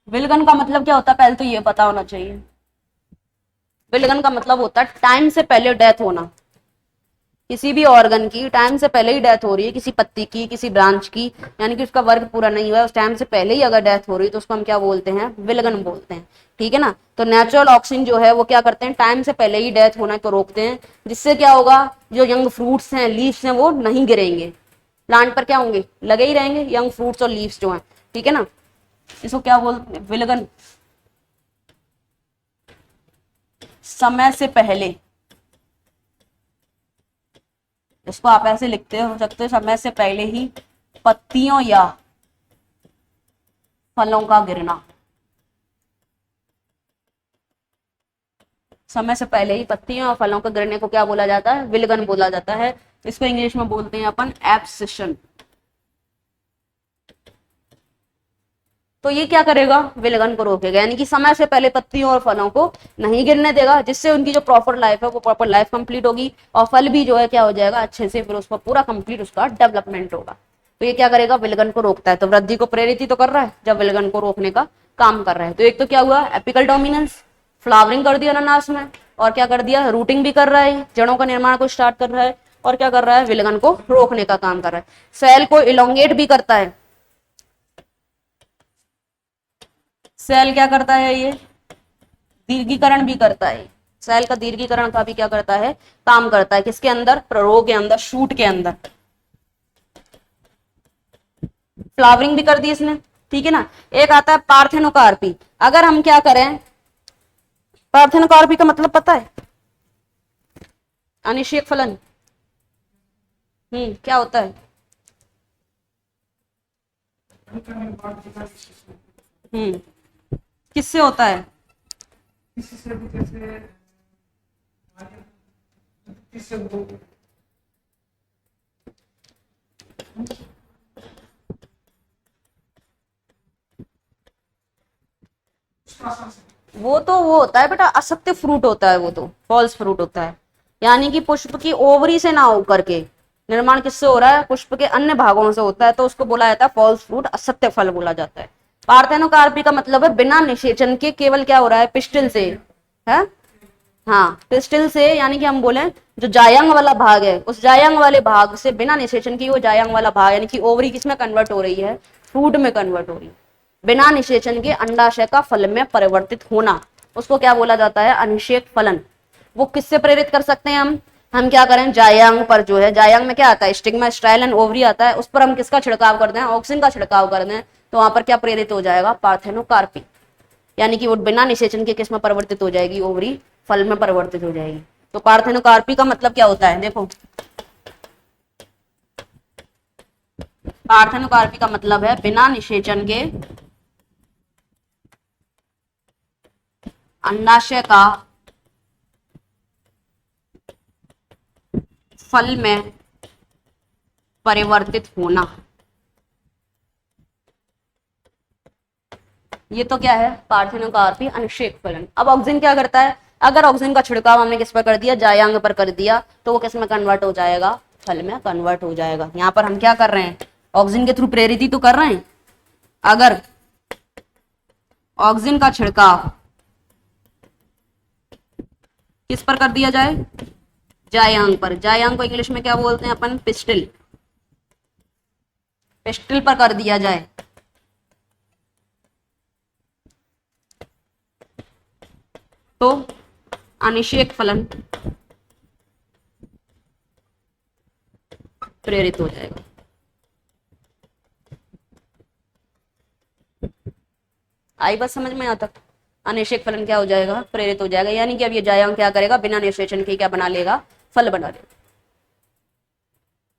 विलगन का मतलब क्या होता है, पहले तो ये पता होना चाहिए। विलगन का मतलब होता है टाइम से पहले डेथ होना, किसी भी ऑर्गन की टाइम से पहले ही डेथ हो रही है, किसी पत्ती की, किसी ब्रांच की, यानी कि उसका वर्ग पूरा नहीं हुआ है, उस टाइम से पहले ही अगर डेथ हो रही है तो उसको हम क्या बोलते हैं, विलगन बोलते हैं, ठीक है ना। तो नेचुरल ऑक्सीजन जो है वो क्या करते हैं, टाइम से पहले ही डेथ होना को रोकते हैं, जिससे क्या होगा, जो यंग फ्रूट्स हैं, लीव्स हैं, वो नहीं गिरेंगे, प्लांट पर क्या होंगे, लगे ही रहेंगे यंग फ्रूट्स और लीव्स जो है, ठीक है ना। इसको क्या बोलते हैं, विलगन, समय से पहले, इसको आप ऐसे लिखते हो सकते हो, समय से पहले ही पत्तियों या फलों का गिरना। समय से पहले ही पत्तियों और फलों के गिरने को क्या बोला जाता है? विलगन बोला जाता है। इसको इंग्लिश में बोलते हैं अपन एब्सिशन। तो ये क्या करेगा? विलगन को रोकेगा, यानी कि समय से पहले पत्तियों और फलों को नहीं गिरने देगा, जिससे उनकी जो प्रॉपर लाइफ है वो प्रॉपर लाइफ कंप्लीट होगी, और फल भी जो है क्या हो जाएगा? अच्छे से, फिर उसका पूरा कंप्लीट उसका डेवलपमेंट होगा। तो ये क्या करेगा? विलगन को रोकता है। तो वृद्धि को प्रेरित ही तो कर रहा है जब विलगन को रोकने का काम कर रहा है। तो एक तो क्या हुआ? एपिकल डोमिनेंस, फ्लावरिंग कर दिया अनानास में, और क्या कर दिया? रूटिंग भी कर रहा है, जड़ों का निर्माण को स्टार्ट कर रहा है, और क्या कर रहा है? विलगन को रोकने का काम कर रहा है। सेल को इलोंगेट भी करता है। सेल क्या करता है? ये दीर्घीकरण भी करता है। सेल का दीर्घीकरण का भी क्या करता है? काम करता है। किसके अंदर? प्ररो के अंदर, शूट के अंदर। फ्लावरिंग भी कर दी इसने, ठीक है ना। एक आता है पार्थेनोकार्पी। अगर हम क्या करें, पार्थेनोकार्पी का मतलब पता है? अनिषेक फलन। क्या होता है? किससे होता है? वो होता है बेटा, असत्य फ्रूट होता है, वो तो फॉल्स फ्रूट होता है। यानी कि पुष्प की ओवरी से ना होकर के निर्माण किससे हो रहा है? पुष्प के अन्य भागों से होता है, तो उसको बोला जाता है फॉल्स फ्रूट, असत्य फल बोला जाता है। पार्थेनोकार्पी का मतलब है बिना निषेचन के केवल क्या हो रहा है? पिस्टिल से है। हाँ, पिस्टिल से, यानी कि हम बोले जो जायंग वाला भाग है, उस जायंग वाले भाग से बिना निषेचन की वो जायंग वाला भाग, यानी कि ओवरी किसमें कन्वर्ट हो रही है? फ्रूट में कन्वर्ट हो रही है। बिना निषेचन के अंडाशय का फल में परिवर्तित होना, उसको क्या बोला जाता है? अनिषेक फलन। वो किससे प्रेरित कर सकते हैं हम क्या करें? जायांग पर जो है, जायांग में क्या आता है? स्टिग्मा, स्टाइल एंड ओवरी आता है। उस पर हम किसका छिड़काव कर दें? ऑक्सिन का छिड़काव कर दें, तो वहां पर क्या प्रेरित हो जाएगा? पार्थेनोकार्पी। यानी कि वो बिना निषेचन के किस में परिवर्तित हो जाएगी? ओवरी फल में परिवर्तित हो जाएगी। तो पार्थेनोकार्पी का मतलब क्या होता है? देखो, पार्थेनोकार्पी का मतलब है बिना निषेचन के अंडाशय का फल में परिवर्तित होना। ये तो क्या है? पार्थेनोकार्पी, अनिषेक फलन। अब ऑक्सिन क्या करता है? अगर ऑक्सिन का छिड़काव हमने किस पर कर दिया? जायांग पर कर दिया, तो वो किस में कन्वर्ट हो जाएगा? फल में कन्वर्ट हो जाएगा। यहाँ पर हम क्या कर रहे हैं? ऑक्सिन के थ्रू प्रेरित ही तो कर रहे हैं। अगर ऑक्सिन का छिड़काव किस पर कर दिया जाए? जायांग पर। जायांग को इंग्लिश में क्या बोलते हैं अपन? पिस्टिल। पिस्टिल पर कर दिया जाए, तो अनिषेक फलन प्रेरित हो जाएगा। आई बात समझ में? यहाँ तक अनिषेक फलन क्या हो जाएगा? प्रेरित हो जाएगा। यानी कि अब ये जायांग क्या करेगा? बिना निषेचन के क्या बना लेगा? फल बना लेगा।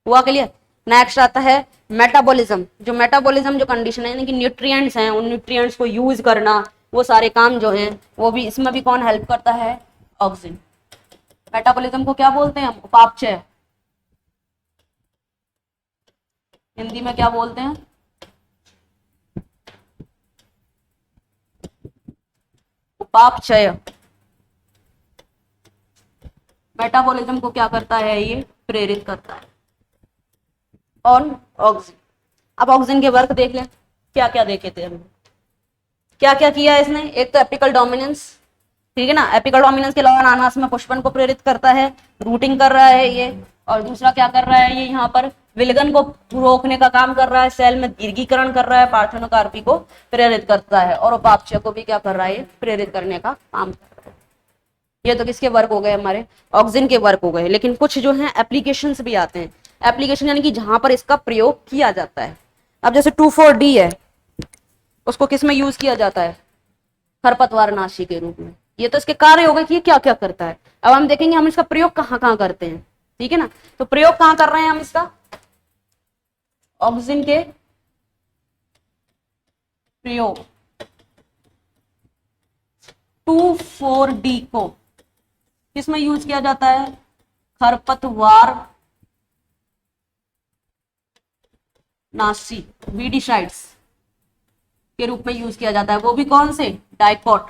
हुआ क्लियर? नेक्स्ट आता है मेटाबॉलिज्म। जो मेटाबॉलिज्म जो कंडीशन है, यानी कि न्यूट्रिएंट्स हैं, उन न्यूट्रिएंट्स को यूज करना, वो सारे काम जो हैं, वो भी इसमें भी कौन हेल्प करता है? ऑक्सिन। मेटाबॉलिज्म को क्या बोलते हैं हम? उपापचय। हिंदी में क्या बोलते हैं? उपापचय। मेटाबॉलिज्म को क्या करता है? ये प्रेरित करता है ऑन ऑक्सिन। अब ऑक्सिन के वर्क देख लें, क्या क्या देखे थे हमने, क्या क्या किया इसने। एक तो एपिकल डोमिनेंस, ठीक है ना। एपिकल डोमिनेंस के अलावा अनानास में पुष्पन को प्रेरित करता है, रूटिंग कर रहा है ये। और दूसरा क्या कर रहा है ये? यहाँ पर विलगन को रोकने का काम कर रहा है, सेल में दीर्घीकरण कर रहा है, पार्थेनोकार्पी को प्रेरित करता है, और उपापचय को भी क्या कर रहा है? प्रेरित करने का काम कर रहा है। ये तो किसके वर्क हो गए? हमारे ऑक्सिन के वर्क हो गए। लेकिन कुछ जो है एप्लीकेशंस भी आते हैं। एप्लीकेशन यानी कि जहां पर इसका प्रयोग किया जाता है। अब जैसे 2,4-D है, उसको किस में यूज किया जाता है? खरपतवार नाशी के रूप में। ये तो इसके कार्य हो गए कि ये क्या क्या करता है। अब हम देखेंगे हम इसका प्रयोग कहाँ कहाँ करते हैं। ठीक है ना। तो प्रयोग कहां कर रहे हैं हम इसका, ऑक्सीजन के प्रयोग 2,4-D को किसमें यूज किया जाता है, खरपतवार नाशी वीडिसाइड्स के रूप में यूज किया जाता है। वो भी कौन से, डाइकोट,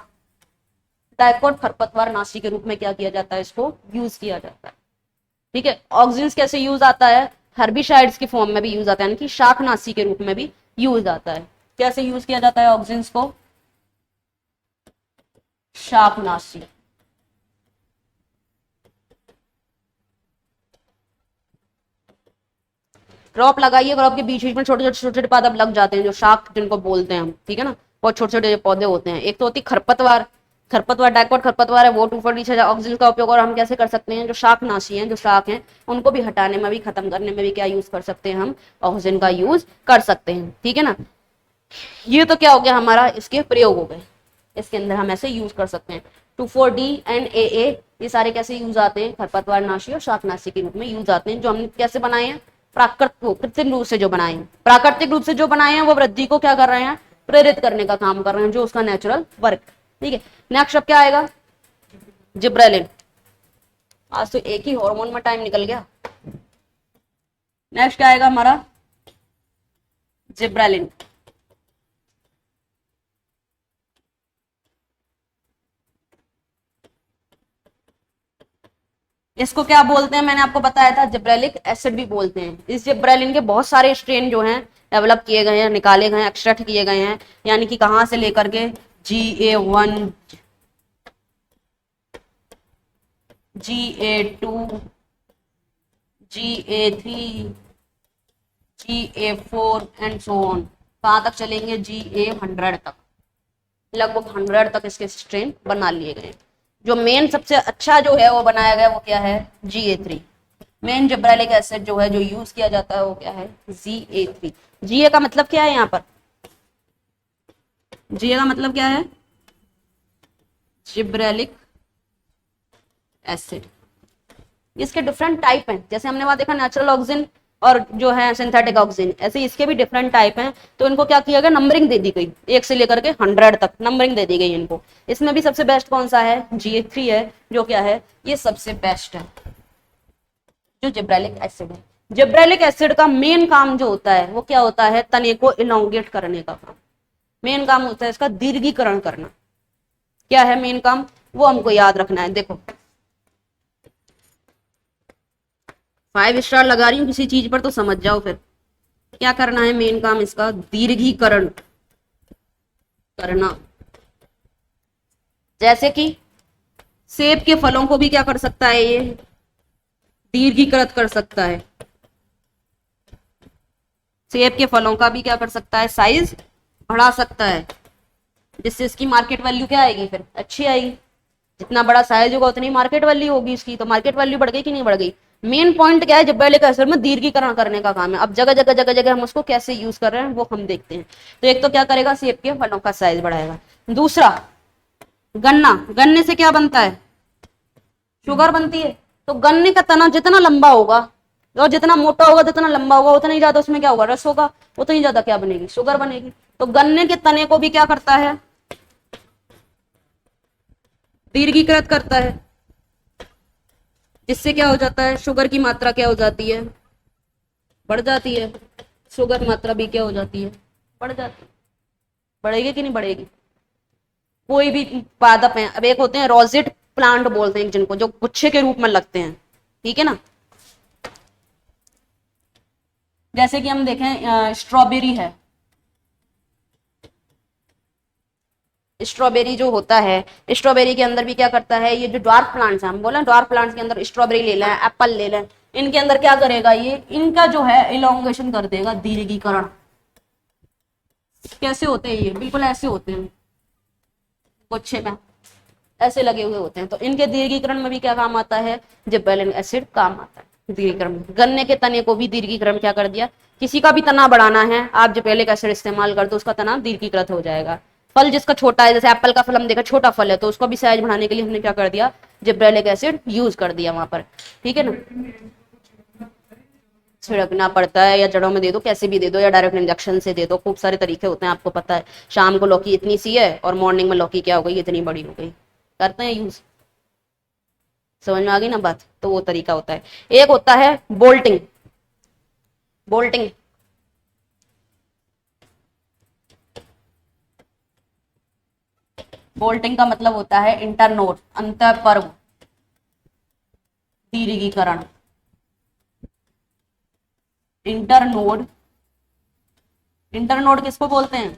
डाइकोट खरपतवार नाशी के रूप में क्या किया जाता है, इसको यूज किया जाता है। ठीक है। ऑक्सीजन कैसे यूज आता है, हर्बिसाइड्स की फॉर्म में भी यूज आता है, यानी कि शाकनाशी के रूप में भी यूज आता है। कैसे यूज किया जाता है ऑक्सीजन को, शाकनाशी। क्रॉप लगाइए, क्रॉप के बीच बीच में छोटे छोटे पादप लग जाते हैं जो शाक जिनको बोलते हैं हम, ठीक है ना। बहुत छोटे छोटे पौधे होते हैं। एक तो होती खरपतवार, खरपतवार डाइकोट खरपतवार है, वो 2,4-D ऑक्सीजन का उपयोग और हम कैसे कर सकते हैं, जो शाकनाशी हैं, जो शाक हैं, उनको भी हटाने में भी, खत्म करने में भी क्या यूज कर सकते हैं हम, ऑक्सीजन का यूज कर सकते हैं। ठीक है ना। ये तो क्या हो गया हमारा, इसके प्रयोग हो गए, इसके अंदर हम ऐसे यूज कर सकते हैं। 2,4-D एंड AA ये सारे कैसे यूज आते हैं, खरपतवार नाशी और शाकनाशी के रूप में यूज आते हैं, जो हमने कैसे बनाए हैं, कृत्रिम रूप से जो बनाए हैं। प्राकृतिक रूप से जो बनाए हैं वो वृद्धि को क्या कर रहे हैं, प्रेरित करने का काम कर रहे हैं, जो उसका नेचुरल वर्क। ठीक है। नेक्स्ट अब क्या आएगा, जिब्रेलिन। आज तो एक ही हार्मोन में टाइम निकल गया। नेक्स्ट क्या आएगा हमारा, जिब्रेलिन। इसको क्या बोलते हैं, मैंने आपको बताया था, जिब्रेलिक एसिड भी बोलते हैं। इस जिब्रेलिन के बहुत सारे स्ट्रेन जो हैं डेवलप किए गए हैं, निकाले गए हैं, एक्सट्रैक्ट किए गए हैं, यानी कि कहां से लेकर के GA1, GA2, GA3, GA4 and so on. कहां तक चलेंगे, GA100 तक, लगभग 100 तक इसके स्ट्रेन बना लिए गए। जो मेन सबसे अच्छा जो है वो बनाया गया वो क्या है, GA3। मेन जिब्रेलिक एसिड जो है जो यूज किया जाता है वो क्या है, GA3। GA का मतलब क्या है यहाँ पर, GA का मतलब क्या है, जिब्रेलिक एसिड। इसके डिफरेंट टाइप हैं, जैसे हमने वहां देखा नेचुरल ऑक्सीजन और जो है सिंथेटिक ऑक्सीजन, ऐसे इसके भी डिफरेंट टाइप हैं। तो इनको क्या किया गया, नंबरिंग दे दी गई, 1 से लेकर के 100 तक नंबरिंग दे दी गई इनको। इसमें भी सबसे बेस्ट कौन सा है, GA3 है, जो क्या है, ये सबसे बेस्ट है, जो जिब्रेलिक एसिड है। जिब्रेलिक एसिड का मेन काम जो होता है वो क्या होता है, तने को इलोंगेट करने का काम, मेन काम होता है इसका दीर्घीकरण करना। क्या है मेन काम, वो हमको याद रखना है। देखो 5 स्टार लगा रही हूँ किसी चीज पर तो समझ जाओ फिर क्या करना है, मेन काम इसका दीर्घीकरण करना। जैसे कि सेब के फलों को भी क्या कर सकता है, ये दीर्घीकृत कर सकता है। सेब के फलों का भी क्या कर सकता है, साइज बढ़ा सकता है, जिससे इसकी मार्केट वैल्यू क्या आएगी, फिर अच्छी आएगी। जितना बड़ा साइज होगा उतनी मार्केट वैल्यू होगी इसकी, तो मार्केट वैल्यू बढ़ गई कि नहीं बढ़ गई। मेन पॉइंट क्या है, जिब्रेलिक एसिड में दीर्घीकरण करने का काम है। अब जगह जगह जगह जगह हम उसको कैसे यूज कर रहे हैं वो हम देखते हैं। तो एक तो क्या करेगा, सेब के फलों का साइज बढ़ाएगा। दूसरा, गन्ना, गन्ने से क्या बनता है, शुगर बनती है। तो गन्ने का तना जितना लंबा होगा और जितना मोटा होगा, जितना लंबा होगा, उतना ही ज्यादा उसमें क्या होगा, रस होगा, उतनी ज्यादा क्या बनेगी, शुगर बनेगी। तो गन्ने के तने को भी क्या करता है, दीर्घीकृत करता है, जिससे क्या हो जाता है, शुगर की मात्रा क्या हो जाती है, बढ़ जाती है। शुगर मात्रा भी क्या हो जाती है, बढ़ जाती है। बढ़ेगी कि नहीं बढ़ेगी। कोई भी पादप है, अब एक होते हैं रोजेट प्लांट बोलते हैं जिनको, जो गुच्छे के रूप में लगते हैं, ठीक है ना। जैसे कि हम देखें स्ट्रॉबेरी है, स्ट्रॉबेरी जो होता है, स्ट्रॉबेरी के अंदर भी क्या करता है, ये जो ड्वार्फ प्लांट्स हैं, हम बोले ड्वार्फ प्लांट्स के अंदर स्ट्रॉबेरी ले लें, एप्पल ले लें, इनके अंदर क्या करेगा, ये इनका जो है इलोंगेशन कर देगा, दीर्घीकरण। कैसे होते हैं ये, बिल्कुल ऐसे होते हैं, गुच्छे में ऐसे लगे हुए होते हैं। तो इनके दीर्घीकरण में भी क्या काम आता है, जिब्रेलिक एसिड काम आता है दीर्घीकरण। गन्ने के तने को भी दीर्घीकरण क्या कर दिया, किसी का भी तना बढ़ाना है आप जिब्रेलिक एसिड इस्तेमाल कर दो, उसका तना दीर्घीकृत हो जाएगा। फल जिसका छोटा है, जैसे एप्पल का फल हम देखा छोटा फल है, तो उसको भी साइज बढ़ाने के लिए हमने क्या कर दिया, जिब्रेलिक एसिड यूज कर दिया वहां पर, ठीक है ना। छिड़कना पड़ता है या जड़ों में दे दो, कैसे भी दे दो, या डायरेक्ट इंजेक्शन से दे दो, खूब सारे तरीके होते हैं, आपको पता है। शाम को लौकी इतनी सी है और मॉर्निंग में लौकी क्या हो गई, इतनी बड़ी हो गई, करते हैं यूज। समझ में आ गई ना बात, तो वो तरीका होता है। एक होता है बोल्टिंग। बोल्टिंग बोल्टिंग का मतलब होता है इंटरनोड, अंतःपर्व दीर्घीकरण। इंटरनोड, इंटरनोड किसको बोलते हैं,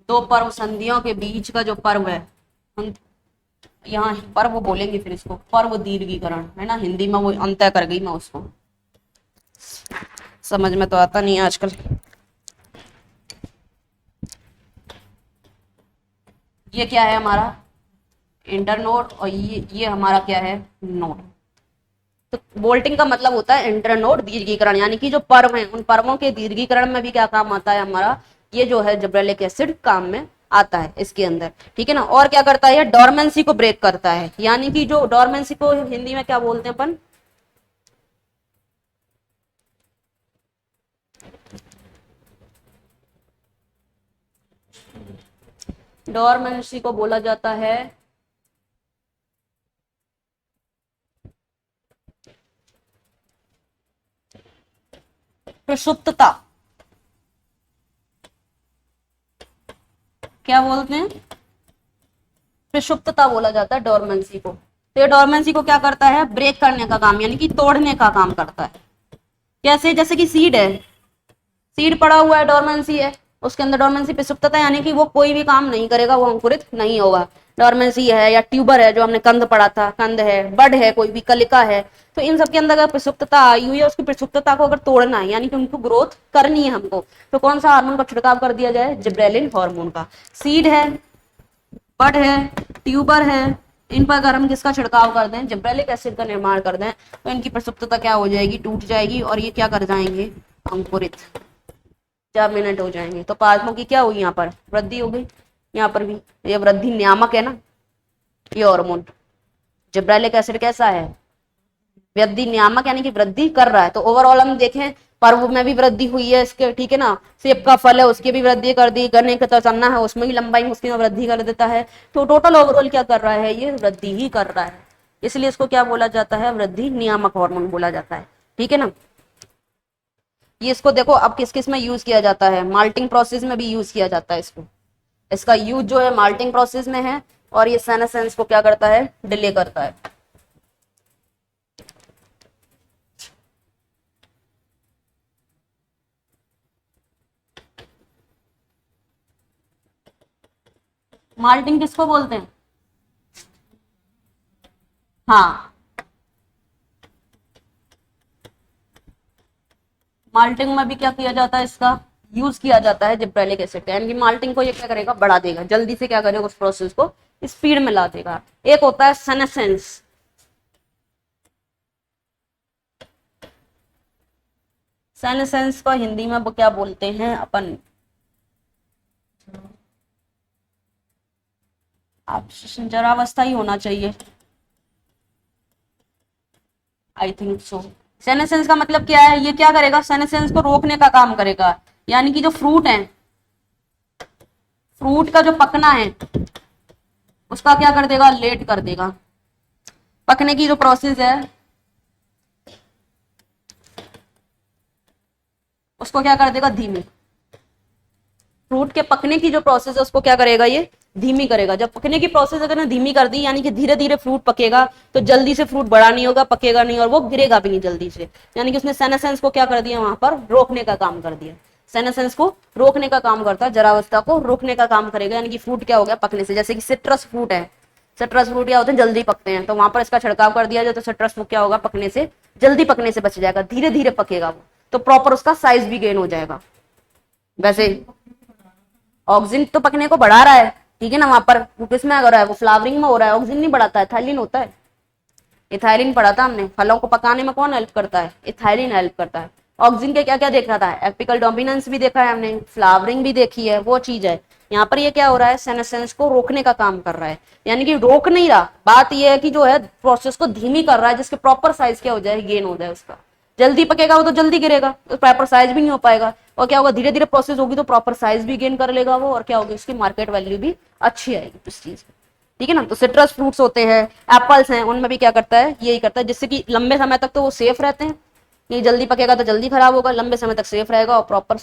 दो पर्व संधियों के बीच का जो पर्व है, हम यहाँ पर्व बोलेंगे, फिर इसको पर्व दीर्घीकरण है ना, हिंदी में वो अंतः कर गई मैं उसको, समझ में तो आता नहीं है आजकल। ये क्या है हमारा इंटरनोड, और ये हमारा क्या है नोड। तो बोल्टिंग का मतलब होता है इंटरनोड दीर्घीकरण, यानी कि जो पर्व हैं उन पर्वों के दीर्घीकरण में भी क्या काम आता है हमारा, ये जो है जिब्रेलिक एसिड काम में आता है इसके अंदर, ठीक है ना। और क्या करता है, डोरमेंसी को ब्रेक करता है, यानी कि जो डोरमेंसी को हिंदी में क्या बोलते हैं अपन, डोरमेंसी को बोला जाता है प्रसुप्तता। क्या बोलते हैं, प्रसुप्तता बोला जाता है डोरमेंसी को। तो ये डोरमेंसी को क्या करता है, ब्रेक करने का काम, यानी कि तोड़ने का काम करता है। कैसे, जैसे कि सीड है, सीड पड़ा हुआ है, डोरमेंसी है, उसके अंदर डोरमेंसी प्रसुप्तता, यानी कि वो कोई भी काम नहीं करेगा, वो अंकुरित नहीं होगा, डोरमेंसी है। या ट्यूबर है, जो हमने कंद पढ़ा था, कंद है, बड है, कोई भी कलिका है, तो इन सब के अंदर अगर प्रसुप्तता आई हुई है, उसकी प्रसुप्तता को अगर तोड़ना है, यानी कि उनको ग्रोथ करनी है हमको, तो कौन सा हार्मोन का छिड़काव कर दिया जाए, जिब्रेलिन हार्मोन का। सीड है, बड है, ट्यूबर है, इन पर अगर हम किसका छिड़काव कर दें, जिब्रेलिक एसिड का निर्माण कर दें, तो इनकी प्रसुप्तता क्या हो जाएगी, टूट जाएगी, और ये क्या कर जाएंगे, अंकुरित, 4 मिनट हो जाएंगे। तो पादपों की क्या हुई, यहाँ पर वृद्धि हो गई, यहाँ पर भी ये वृद्धि नियामक है ना, ये हार्मोन। जिब्रेलिक एसिड कैसा है, वृद्धि नियामक, यानी कि वृद्धि कर रहा है। तो ओवरऑल हम देखें, पर्व में भी वृद्धि हुई है इसके, ठीक है ना। सेब का फल है, उसकी भी वृद्धि कर दी, गन्ने का तन्ना है, उसमें भी लंबाई में उसकी वृद्धि कर देता है। तो टोटल ओवरऑल क्या कर रहा है, ये वृद्धि ही कर रहा है, इसलिए इसको क्या बोला जाता है, वृद्धि नियामक हार्मोन बोला जाता है, ठीक है ना। ये इसको देखो अब किस किस में यूज किया जाता है, माल्टिंग प्रोसेस में भी यूज किया जाता है इसको। इसका यूज जो है माल्टिंग प्रोसेस में है, और ये सेनेसेंस को क्या करता है, डिले करता है। माल्टिंग किसको बोलते हैं, हाँ, माल्टिंग में भी क्या किया जाता है, इसका यूज किया जाता है जिब्रेलिक एसिड का, यानी कि माल्टिंग को ये क्या करेगा, बढ़ा देगा, जल्दी से क्या करेगा, उस प्रोसेस को स्पीड में ला देगा। एक होता है सेनेसेंस, सेनेसेंस को हिंदी में वो क्या बोलते हैं अपन, आप जरावस्था ही होना चाहिए, आई थिंक सो। सेनेसेंस का मतलब क्या है, ये क्या करेगा, सेनेसेंस को रोकने का काम करेगा, यानी कि जो फ्रूट है, फ्रूट का जो पकना है उसका क्या कर देगा, लेट कर देगा। पकने की जो प्रोसेस है उसको क्या कर देगा, धीमी। फ्रूट के पकने की जो प्रोसेस है उसको क्या करेगा, ये धीमी करेगा। जब पकने की प्रोसेस अगर धीमी कर दी, यानी कि धीरे धीरे फ्रूट पकेगा, तो जल्दी से फ्रूट बड़ा नहीं होगा, पकेगा नहीं, और वो गिरेगा भी नहीं जल्दी से, यानी कि उसने सेनेसेंस को क्या कर दिया, वहां पर रोकने का काम कर दिया। सेनेसेंस को रोकने का काम करता है, जरावस्था को रोकने का काम करेगा, यानी कि फ्रूट क्या हो गया, पकने से। जैसे कि सिट्रस फ्रूट है, सिट्रस फ्रूट क्या होते हैं, जल्दी पकते हैं, तो वहां पर इसका छिड़काव कर दिया जाए, तो सिट्रस फ्रूट क्या होगा, पकने से, जल्दी पकने से बच जाएगा, धीरे धीरे पकेगा वो, तो प्रॉपर उसका साइज भी गेन हो जाएगा। वैसे ऑक्सीजन तो पकने को बढ़ा रहा है, ठीक है ना, वहां पर किसमें हो रहा है, वो फ्लावरिंग में हो रहा है, ऑक्सीजन नहीं बढ़ाता है, इथाइलिन होता है। इथाइलिन पढ़ा था हमने, फलों को पकाने में कौन हेल्प करता है, इथाइलिन हेल्प करता है। ऑक्सिन के क्या क्या देखा था, एपिकल डोमिनेंस भी देखा है हमने, फ्लावरिंग भी देखी है, वो चीज है। यहाँ पर ये क्या हो रहा है, सेनेसेंस को रोकने का काम कर रहा है, यानी कि रोक नहीं रहा, बात ये है कि जो है प्रोसेस को धीमी कर रहा है, जिसके प्रॉपर साइज क्या हो जाए, गेन हो जाए उसका। जल्दी पकेगा वो तो जल्दी गिरेगा, तो प्रॉपर साइज भी नहीं हो पाएगा, और क्या होगा, धीरे धीरे प्रोसेस होगी तो प्रॉपर साइज भी गेन कर लेगा वो, और क्या होगी, उसकी मार्केट वैल्यू भी अच्छी आएगी उस चीज की। ठीक है ना। तो सिट्रस फ्रूट्स होते हैं, एप्पल्स हैं, उनमें भी क्या करता है, यही करता है, जिससे कि लंबे समय तक तो वो सेफ रहते हैं, ये जल्दी पकेगा तो जल्दी खराब होगा, लंबे समय तक सेफ रहेगा और प्रॉपर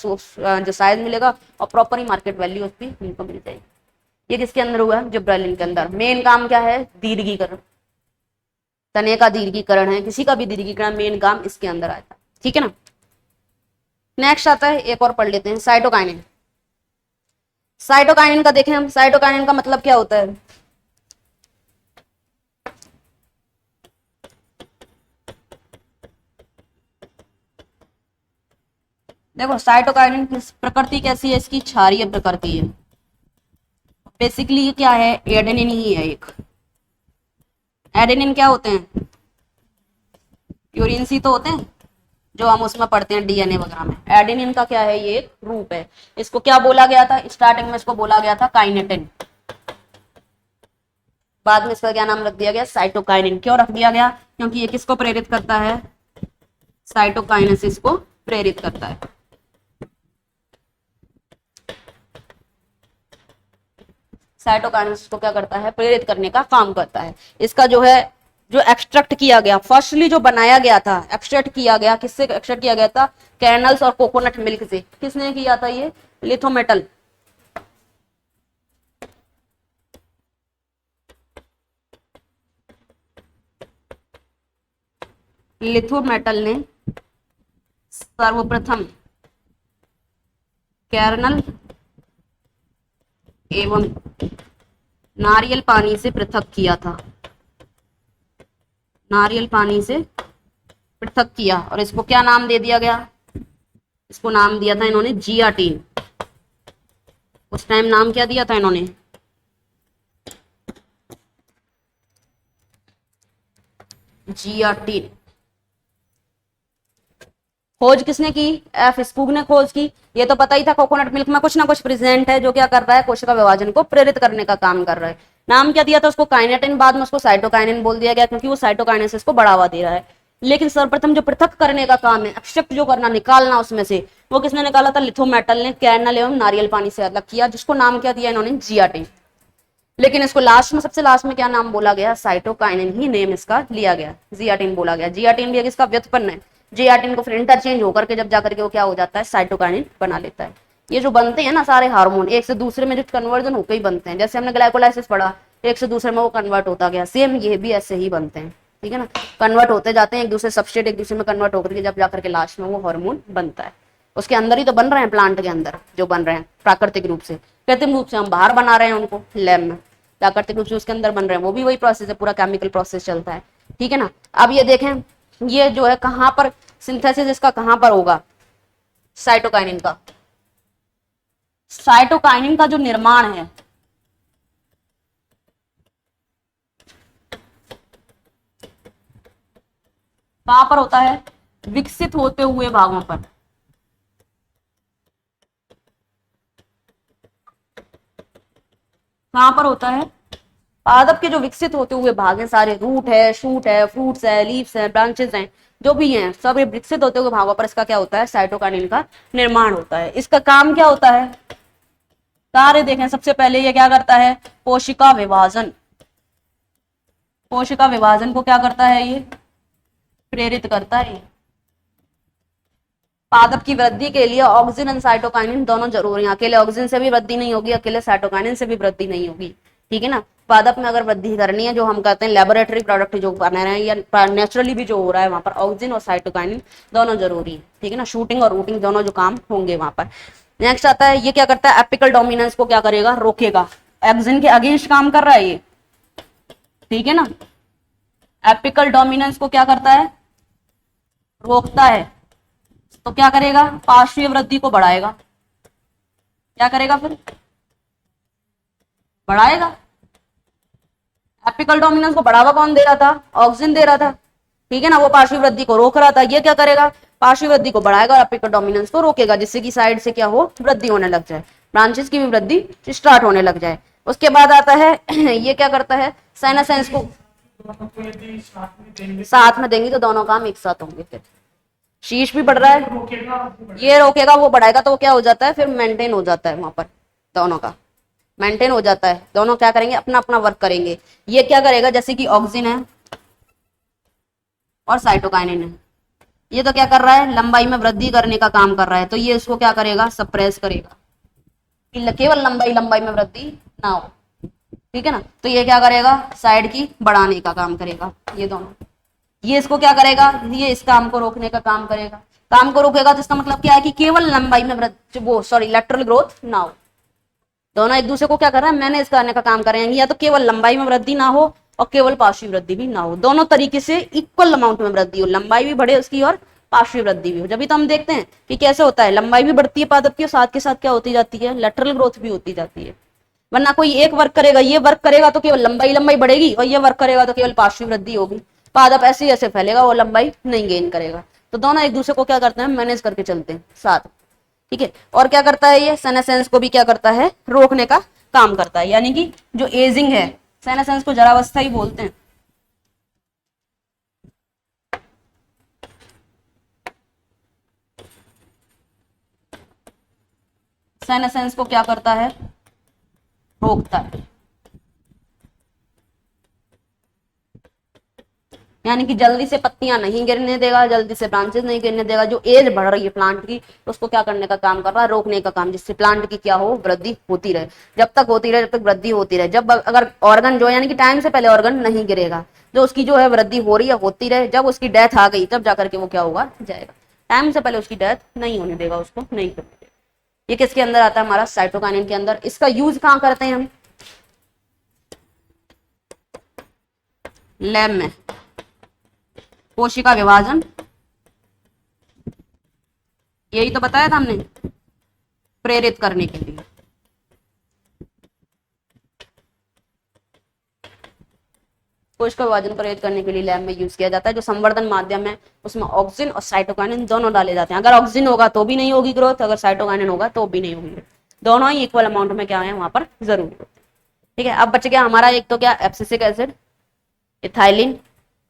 जो साइज मिलेगा और प्रॉपर ही मार्केट वैल्यू उसकी इनको मिल जाएगी। ये किसके अंदर हुआ है, जिब्रेलिन के अंदर। मेन काम क्या है, दीर्घीकरण, तने का दीर्घीकरण है, किसी का भी दीर्घीकरण, मेन काम इसके अंदर आता है। ठीक है ना। नेक्स्ट आता है, एक और पढ़ लेते हैं, साइटोकाइनिन। साइटोकाइनिन का देखें हम, साइटोकाइनिन का मतलब क्या होता है, देखो साइटोकाइनिन की प्रकृति कैसी है, इसकी क्षारीय प्रकृति है। बेसिकली ये क्या है, एडेनिन ही है एक। एडेनिन क्या होते हैं, प्यूरिन सी तो होते हैं जो हम उसमें पढ़ते हैं डीएनए वगैरह में। एडेनिन का क्या है, ये एक रूप है। इसको क्या बोला गया था, स्टार्टिंग में इसको बोला गया था काइनेटिन, बाद में इसका क्या नाम रख दिया गया, साइटोकाइनिन। क्यों रख दिया गया, क्योंकि ये किसको प्रेरित करता है, साइटोकाइनेसिस को प्रेरित करता है। साइटोकाइनेसिस को क्या करता है, प्रेरित करने का काम करता है। इसका जो है, जो एक्सट्रैक्ट किया गया, फर्स्टली जो बनाया गया था, एक्सट्रैक्ट किया गया, किससे एक्सट्रैक्ट किया गया था, कैनल्स और कोकोनट मिल्क से। किसने किया था ये, लिथोमेटल। लिथोमेटल ने सर्वप्रथम कैरनल एवं नारियल पानी से पृथक किया था, नारियल पानी से पृथक किया, और इसको क्या नाम दे दिया गया, इसको नाम दिया था इन्होंने जियाटीन। उस टाइम नाम क्या दिया था इन्होंने, जियाटीन। खोज किसने की, एफ स्पूग ने खोज की। ये तो पता ही था कोकोनट मिल्क में कुछ ना कुछ प्रेजेंट है जो क्या कर रहा है, कोशिका विभाजन को प्रेरित करने का काम कर रहा है। नाम क्या दिया था उसको, काइनेटिन, बाद में उसको साइटोकाइनिन बोल दिया गया, क्योंकि वो साइटोकाइनेसिस को बढ़ावा दे रहा है। लेकिन सर्वप्रथम जो पृथक करने का काम है, एक्सट्रैक्ट जो करना, निकालना उसमें से, वो किसने निकाला था, लिथोमेटल ने कैरनल एवं नारियल पानी से अलग किया, जिसको नाम क्या दिया इन्होंने, जियाटीन। लेकिन इसको लास्ट में, सबसे लास्ट में क्या नाम बोला गया, साइटोकाइनिन ही नेम इसका लिया गया, जियाटीन बोला गया। जियाटीन भी इसका व्युत्पन्न है। जियाटीन को फिर इंटरचेंज होकर के जब जाकर के वो क्या हो जाता है, साइटोकाइनिन बना लेता है। ये जो बनते हैं ना सारे हार्मोन, एक से दूसरे में जो कन्वर्जन होकर ही बनते हैं, जैसे हमने ग्लाइकोलाइसिस पढ़ा, एक से दूसरे में वो कन्वर्ट होता गया, सेम ये भी ऐसे ही बनते हैं। ठीक है ना, कन्वर्ट होते जाते हैं, एक दूसरे सबस्ट्रेट एक दूसरे में कन्वर्ट होकर के जब जाकर के लास्ट में वो हार्मोन बनता है। उसके अंदर ही तो बन रहे हैं, प्लांट के अंदर जो बन रहे हैं प्राकृतिक रूप से, कृत्रिम रूप से हम बाहर बना रहे हैं उनको लैब में, प्राकृतिक रूप से उसके अंदर बन रहे हैं, वो भी वही प्रोसेस है, पूरा केमिकल प्रोसेस चलता है। ठीक है ना। अब ये देखें, ये जो है कहां पर सिंथेसिस इसका कहां पर होगा, साइटोकाइनिन का। साइटोकाइनिन का जो निर्माण है, कहां पर होता है, विकसित होते हुए भागों पर। कहां पर होता है, पादप के जो विकसित होते हुए भाग हैं सारे, रूट है, शूट है, फ्रूट्स है, लीव्स है, ब्रांचेस हैं, जो भी हैं सब ये विकसित होते हुए भागों पर इसका क्या होता है, साइटोकाइनिन का निर्माण होता है। इसका काम क्या होता है, कार्य देखें, सबसे पहले ये क्या करता है, कोशिका विभाजन। कोशिका विभाजन को क्या करता है, ये प्रेरित करता है। पादप की वृद्धि के लिए ऑक्सिन और साइटोकाइनिन दोनों जरूरी हैं। अकेले ऑक्सिन से भी वृद्धि नहीं होगी, अकेले साइटोकाइनिन से भी वृद्धि नहीं होगी। ठीक है ना। पादप में अगर वृद्धि करनी है, जो हम कहते हैं लेबोरेटरी प्रोडक्ट जो बना रहे हैं या नेचुरली भी जो हो रहा है, वहां पर ऑक्सिन और साइटोकाइनिन दोनों जरूरी है। ठीक है ना, शूटिंग और रूटिंग दोनों जो काम होंगे वहां पर। नेक्स्ट आता है, ये क्या करता है, एपिकल डोमिनेंस को क्या करेगा, रोकेगा। ऑक्सिन के अगेंस्ट काम कर रहा है ये। ठीक है ना, एपिकल डोमिनेंस को क्या करता है, रोकता है। तो क्या करेगा, पार्श्वीय वृद्धि को बढ़ाएगा। क्या करेगा, फिर बढ़ाएगा। एपिकल डोमिनेंस को बढ़ावा कौन दे रहा था, ऑक्सिन दे रहा था। ठीक है ना, वो पार्श्वीय वृद्धि को रोक रहा था। ये क्या करेगा, पार्श्व वृद्धि को बढ़ाएगा और अपिकल डोमिनेंस को रोकेगा, जिससे कि साइड से क्या हो, वृद्धि होने लग जाए, ब्रांचेस की भी वृद्धि स्टार्ट होने लग जाए। उसके बाद आता है ये क्या करता है, साइनोसाइंस को साथ में देंगे तो दोनों काम एक साथ होंगे। फिर शीश भी बढ़ रहा है, ये रोकेगा वो बढ़ाएगा, तो वो क्या हो जाता है, फिर मेंटेन हो जाता है, वहां पर दोनों का मेंटेन हो जाता है। दोनों क्या करेंगे, अपना अपना वर्क करेंगे। ये क्या करेगा, जैसे कि ऑक्सिन है और साइटोकाइनिन है, ये तो क्या कर रहा है, लंबाई में वृद्धि करने का काम कर रहा है, तो ये इसको क्या करेगा, सप्रेस करेगा कि केवल लंबाई लंबाई में वृद्धि ना हो, ठीक है ना। तो ये क्या करेगा, साइड की बढ़ाने का काम करेगा, ये दोनों, ये इसको क्या करेगा, ये इस काम को रोकने का काम करेगा। काम को रोकेगा तो इसका मतलब क्या है कि केवल लंबाई में वृद्धि, वो सॉरी लेटरल ग्रोथ ना हो। दोनों एक दूसरे को क्या कर रहा है, मैनेज करने का काम करेंगे, या तो केवल लंबाई में वृद्धि ना हो और केवल पार्श्व वृद्धि भी ना हो, दोनों तरीके से इक्वल अमाउंट में वृद्धि हो, लंबाई भी बढ़े उसकी और पार्श्व वृद्धि भी हो। जब भी तो हम देखते हैं कि कैसे होता है, लंबाई भी बढ़ती है पादप की और साथ के साथ क्या होती जाती है, लेटरल ग्रोथ भी होती जाती है। वरना कोई एक वर्क करेगा, ये वर्क करेगा तो केवल लंबाई लंबाई बढ़ेगी, और ये वर्क करेगा तो केवल पार्श्व वृद्धि होगी, पादप ऐसे ऐसे फैलेगा, वो लंबाई नहीं गेन करेगा। तो दोनों एक दूसरे को क्या करते हैं, मैनेज करके चलते हैं साथ, ठीक है। और क्या करता है, ये सेनेसेंस को भी क्या करता है, रोकने का काम करता है, यानी कि जो एजिंग है, सेनेसेंस को जरावस्था ही बोलते हैं। सेनेसेंस को क्या करता है, रोकता है, यानी कि जल्दी से पत्तियां नहीं गिरने देगा, जल्दी से ब्रांचेस नहीं गिरने देगा। जो एज बढ़ रही है प्लांट की, उसको क्या करने का काम कर रहा है, रोकने का काम, जिससे प्लांट की क्या हो, वृद्धि होती रहे, जब तक होती रहे, जब तक वृद्धि होती रहे। जब अगर ऑर्गन जो यानी कि टाइम से पहले ऑर्गन नहीं गिरेगा, जो उसकी जो है वृद्धि हो रही है होती रहे, जब उसकी डेथ आ गई तब जाकर के वो क्या होगा, जाएगा। टाइम से पहले उसकी डेथ नहीं होने देगा, उसको नहीं करने देगा। ये किसके अंदर आता है, हमारा साइटोकाइनिन के अंदर। इसका यूज कहाँ करते हैं हम, लैब में, कोशिका विभाजन, यही तो बताया था हमने, प्रेरित करने के लिए। कोशिका विभाजन प्रेरित करने के लिए लैब में यूज किया जाता है। जो संवर्धन माध्यम है उसमें ऑक्सिन और साइटोकाइनिन दोनों डाले जाते हैं। अगर ऑक्सिन होगा तो भी नहीं होगी ग्रोथ, अगर साइटोकाइनिन होगा तो भी नहीं होगी, दोनों ही इक्वल अमाउंट में क्या है वहां पर जरूरी होते हैं, ठीक है। अब बच गया हमारा एक तो क्या, एब्सिसिक एसिड, इथाइलिन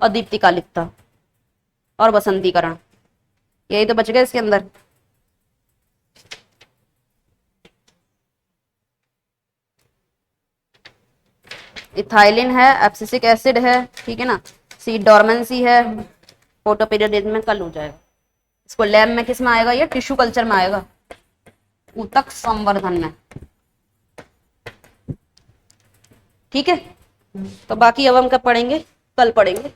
और दीप्तिकालिकता और बसंतीकरण, यही तो बच गया इसके अंदर। इथाइलिन है, एब्सिसिक एसिड है, ठीक है ना, सीड डोरमेंसी है, फोटोपीरियडिज्म में कल हो जाएगा। इसको लैब में किस में आएगा, ये टिश्यू कल्चर में आएगा, ऊतक संवर्धन में, ठीक है। तो बाकी अब हम कब पढ़ेंगे, कल पढ़ेंगे।